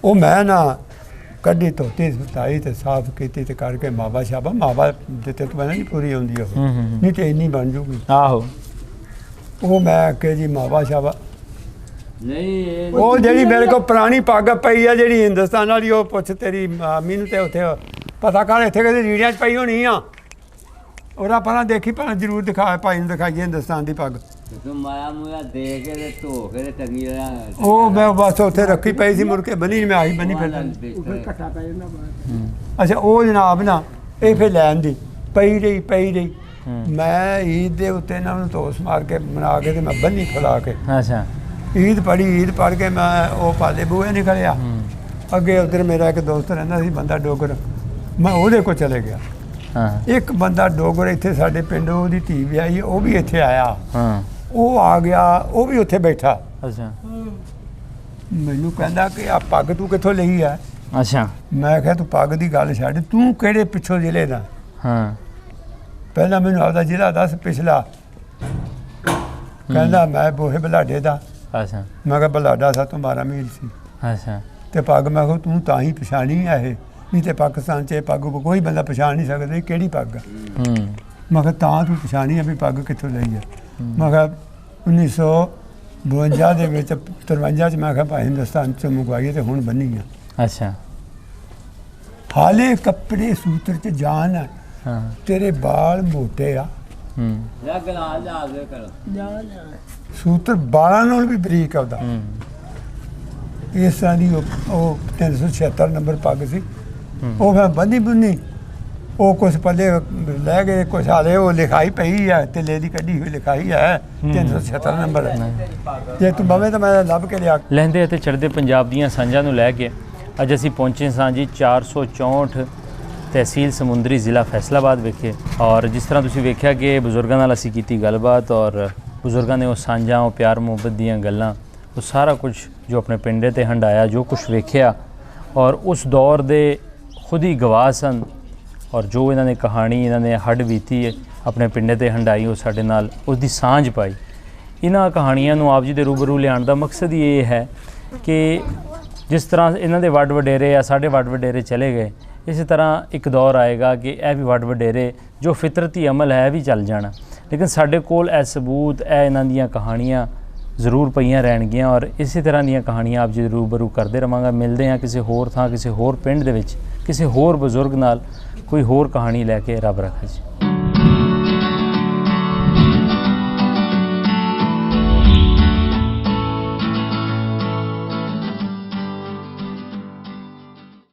ਉਹ ਮੈਂ ਨਾ ਕੱਢੀ ਧੋਤੀ ਸੁਤਾਈ ਤੇ ਸਾਫ਼ ਕੀਤੀ ਤੇ ਕਰਕੇ ਮਾਵਾ ਸ਼ਾਬਾ ਮਾਵਾ ਦਿੱਤੇ ਤੋਂ ਨਹੀਂ ਪੂਰੀ ਹੁੰਦੀ ਉਹ, ਹੂੰ, ਹੂੰ। ਨਹੀਂ ਤੇ ਇੰਨੀ ਬਣ ਜੂਗੀ। ਆਹੋ ਉਹ ਮੈਂ ਕਿ ਜੀ ਮਾਵਾ ਸ਼ਾਬਾ, ਨਹੀਂ ਇਹ ਉਹ ਜਿਹੜੀ ਮੇਰੇ ਕੋਲ ਪੁਰਾਣੀ ਪੱਗ ਪਈ ਆ ਜਿਹੜੀ ਹਿੰਦੁਸਤਾਨ ਵਾਲੀ, ਉਹ ਪੁੱਛ ਤੇਰੀ ਮਾਮੀ ਨੂੰ ਤੇ ਉੱਥੇ ਪਤਾ ਕਰ, ਇੱਥੇ ਕਿਤੇ ਰੀੜਿਆਂ 'ਚ ਪਈ ਹੋਣੀ ਆ। ਉਹਦਾ ਪਰਾਂ ਦੇਖੀ, ਪਰ ਜ਼ਰੂਰ ਦਿਖਾ, ਭਾਈ ਨੂੰ ਦਿਖਾਈਏ ਹਿੰਦੁਸਤਾਨ ਦੀ ਪੱਗ। ਤੇ ਤੂੰ ਮਾਇਆ ਮੂਆ ਦੇ ਕੇ ਤੇ ਧੋ ਕੇ ਤੇ ਟੰਗੀ ਰਿਹਾ ਉਹ ਮੈਂ ਬਸ ਉੱਥੇ ਰੱਖੀ ਪਈ ਸੀ ਮੁੜ ਕੇ ਬਣੀ ਨੀ, ਮੈਂ ਆਹੀ ਬਣੀ ਫਿਰ ਉਹ ਫਿਰ ਘੱਟਾ ਪੈ ਜਾਂਦਾ ਬਾਅਦ ਅੱਛਾ ਉਹ ਜਨਾਬ ਨਾ ਇਹ ਫਿਰ ਲੈਣ ਦੀ ਪਈ ਰਹੀ ਮੈਂ ਈਦ ਦੇ ਉੱਤੇ ਇਹਨਾਂ ਨੂੰ ਤੋਸ ਮਾਰ ਕੇ ਬਣਾ ਕੇ ਤੇ ਮੈਂ ਬੰਨੀ ਖੁਲਾ ਕੇ ਅੱਛਾ ਈਦ ਪੜ੍ਹ ਕੇ ਮੈਂ ਉਹ ਪਾਲੇ ਬੂਹੇ ਨਿਕਲਿਆ ਅੱਗੇ ਉਧਰ ਮੇਰਾ ਇੱਕ ਦੋਸਤ ਰਹਿੰਦਾ ਸੀ ਬੰਦਾ ਡੋਗਰ, ਮੈਂ ਉਹਦੇ ਕੋਲ ਚਲੇ ਗਿਆ। ਹਾਂ ਇੱਕ ਬੰਦਾ ਡੋਗਰ ਇੱਥੇ ਸਾਡੇ ਪਿੰਡ ਉਹਦੀ ਧੀ ਵਿਆਹੀ, ਉਹ ਵੀ ਇੱਥੇ ਆਇਆ, ਹਾਂ ਉਹ ਆ ਗਿਆ, ਉਹ ਵੀ ਉੱਥੇ ਬੈਠਾ। ਅੱਛਾ ਮੈਨੂੰ ਕਹਿੰਦਾ ਕਿ ਆ ਪੱਗ ਤੂੰ ਕਿੱਥੋਂ ਲਈ ਆ? ਅੱਛਾ ਮੈਂ ਕਿਹਾ ਤੂੰ ਪੱਗ ਦੀ ਗੱਲ ਛੱਡ, ਤੂੰ ਕਿਹੜੇ ਪਿੱਛੋਂ ਜ਼ਿਲ੍ਹੇ ਦਾ? ਹਾਂ ਪਹਿਲਾਂ ਮੈਨੂੰ ਆਪਦਾ ਜ਼ਿਲ੍ਹਾ ਦੱਸ ਪਿਛਲਾ। ਕਹਿੰਦਾ ਮੈਂ ਬੋਹੇ ਬਲਾਡੇ ਦਾ। ਅੱਛਾ ਮੈਂ ਕਿਹਾ ਬਲਾਡਾ ਸਾ ਤੋਂ 12 ਮੀਲ ਸੀ ਅੱਛਾ ਤੇ ਪੱਗ ਮੈਂ ਕਿਹਾ ਤੂੰ ਤਾਂ ਹੀ ਪਛਾਣੀ ਆ ਇਹ, ਨਹੀਂ ਤੇ ਪਾਕਿਸਤਾਨ 'ਚ ਇਹ ਪੱਗ ਕੋਈ ਬੰਦਾ ਪਛਾਣ ਨਹੀਂ ਸਕਦਾ ਇਹ ਕਿਹੜੀ ਪੱਗ ਆ। ਮੈਂ ਕਿਹਾ ਤਾਂ ਤੂੰ ਪਛਾਣੀ ਆ ਵੀ ਪੱਗ ਕਿੱਥੋਂ ਲਈ ਆ। ਮੈਂ ਕਿਹਾ 1952 ਦੇ ਵਿੱਚ 53 'ਚ ਮੈਂ ਕਿਹਾ ਭਾਈ ਹਿੰਦੁਸਤਾਨ 'ਚ ਮੰਗਵਾਈ ਤੇ ਹੁਣ ਬੰਨੀ ਆ। ਅੱਛਾ ਹਾਲੇ ਕੱਪੜੇ ਸੂਤਰ 'ਚ ਜਾਨ ਆ, ਹਾਂ ਤੇਰੇ ਬਾਲ ਮੋਟੇ ਆ, ਲੈ ਗਲਾ ਜਾ ਕੇ ਕਰੋ ਸੂਤਰ ਬਾਲਾਂ ਨਾਲ ਵੀ ਬਰੀਕ ਆਉਂਦਾ। ਇਸ ਤਰ੍ਹਾਂ ਦੀ ਉਹ 376 ਨੰਬਰ ਪੱਗ ਸੀ। ਉਹ ਮੈਂ ਬੰਨੀ ਬੁੰਨੀ, ਉਹ ਕੁਛ ਪੱਲੇ ਲੈ ਗਏ, ਕੁਛ ਹਾਲੇ ਉਹ ਲਿਖਾਈ ਪਈ ਹੈ, ਤਿੱਲੇ ਦੀ ਕੱਢੀ ਹੋਈ ਲਿਖਾਈ ਹੈ 376 ਨੰਬਰ। ਜੇ ਤੂੰ ਬਵੇਂ ਤਾਂ ਮੈਂ ਲੱਭ ਕੇ ਲਿਆ। ਲਹਿੰਦੇ ਅਤੇ ਚੜ੍ਹਦੇ ਪੰਜਾਬ ਦੀਆਂ ਸਾਂਝਾਂ ਨੂੰ ਲੈ ਕੇ ਅੱਜ ਅਸੀਂ ਪਹੁੰਚੇ ਸਾਂ ਜੀ 464 ਤਹਿਸੀਲ ਸਮੁੰਦਰੀ ਜ਼ਿਲ੍ਹਾ ਫੈਸਲਾਬਾਦ ਵਿਖੇ। ਔਰ ਜਿਸ ਤਰ੍ਹਾਂ ਤੁਸੀਂ ਵੇਖਿਆ ਕਿ ਬਜ਼ੁਰਗਾਂ ਨਾਲ ਅਸੀਂ ਕੀਤੀ ਗੱਲਬਾਤ, ਔਰ ਬਜ਼ੁਰਗਾਂ ਨੇ ਉਹ ਸਾਂਝਾਂ, ਉਹ ਪਿਆਰ ਮੁਹੱਬਤ ਦੀਆਂ ਗੱਲਾਂ, ਉਹ ਸਾਰਾ ਕੁਝ ਜੋ ਆਪਣੇ ਪਿੰਡੇ ਤੇ ਹੰਡਾਇਆ, ਜੋ ਕੁਝ ਵੇਖਿਆ, ਔਰ ਉਸ ਦੌਰ ਦੇ ਖੁਦ ਹੀ ਗਵਾਹ ਸਨ, ਔਰ ਜੋ ਇਹਨਾਂ ਨੇ ਕਹਾਣੀ, ਇਹਨਾਂ ਨੇ ਹੱਡ ਬੀਤੀ ਆਪਣੇ ਪਿੰਡੇ ਤੇ ਹੰਡਾਈ, ਉਹ ਸਾਡੇ ਨਾਲ ਉਸ ਦੀ ਸਾਂਝ ਪਾਈ। ਇਹਨਾਂ ਕਹਾਣੀਆਂ ਨੂੰ ਆਪ ਜੀ ਦੇ ਰੂਬਰੂ ਲਿਆਉਣ ਦਾ ਮਕਸਦ ਹੀ ਇਹ ਹੈ ਕਿ ਜਿਸ ਤਰ੍ਹਾਂ ਇਹਨਾਂ ਦੇ ਵੱਡ ਵਡੇਰੇ ਜਾਂ ਸਾਡੇ ਵੱਡ ਵਡੇਰੇ ਚਲੇ ਗਏ, ਇਸੇ ਤਰ੍ਹਾਂ ਇੱਕ ਦੌਰ ਆਏਗਾ ਕਿ ਇਹ ਵੀ ਵੱਡ ਵਡੇਰੇ ਜੋ ਫਿਤਰਤੀ ਅਮਲ ਹੈ ਵੀ ਚੱਲ ਜਾਣਾ। ਲੇਕਿਨ ਸਾਡੇ ਕੋਲ ਇਹ ਸਬੂਤ, ਇਹ ਇਹਨਾਂ ਦੀਆਂ ਕਹਾਣੀਆਂ ਜ਼ਰੂਰ ਪਈਆਂ ਰਹਿਣਗੀਆਂ, ਔਰ ਇਸੇ ਤਰ੍ਹਾਂ ਦੀਆਂ ਕਹਾਣੀਆਂ ਆਪ ਜੀ ਦੇ ਰੂਬਰੂ ਕਰਦੇ ਰਹਾਂਗਾ। ਮਿਲਦੇ ਹਾਂ ਕਿਸੇ ਹੋਰ ਥਾਂ, ਕਿਸੇ ਹੋਰ ਪਿੰਡ ਦੇ ਵਿੱਚ, ਕਿਸੇ ਹੋਰ ਬਜ਼ੁਰਗ ਨਾਲ, ਕੋਈ ਹੋਰ ਕਹਾਣੀ ਲੈ ਕੇ। ਰੱਬ ਰੱਖਾ ਜੀ।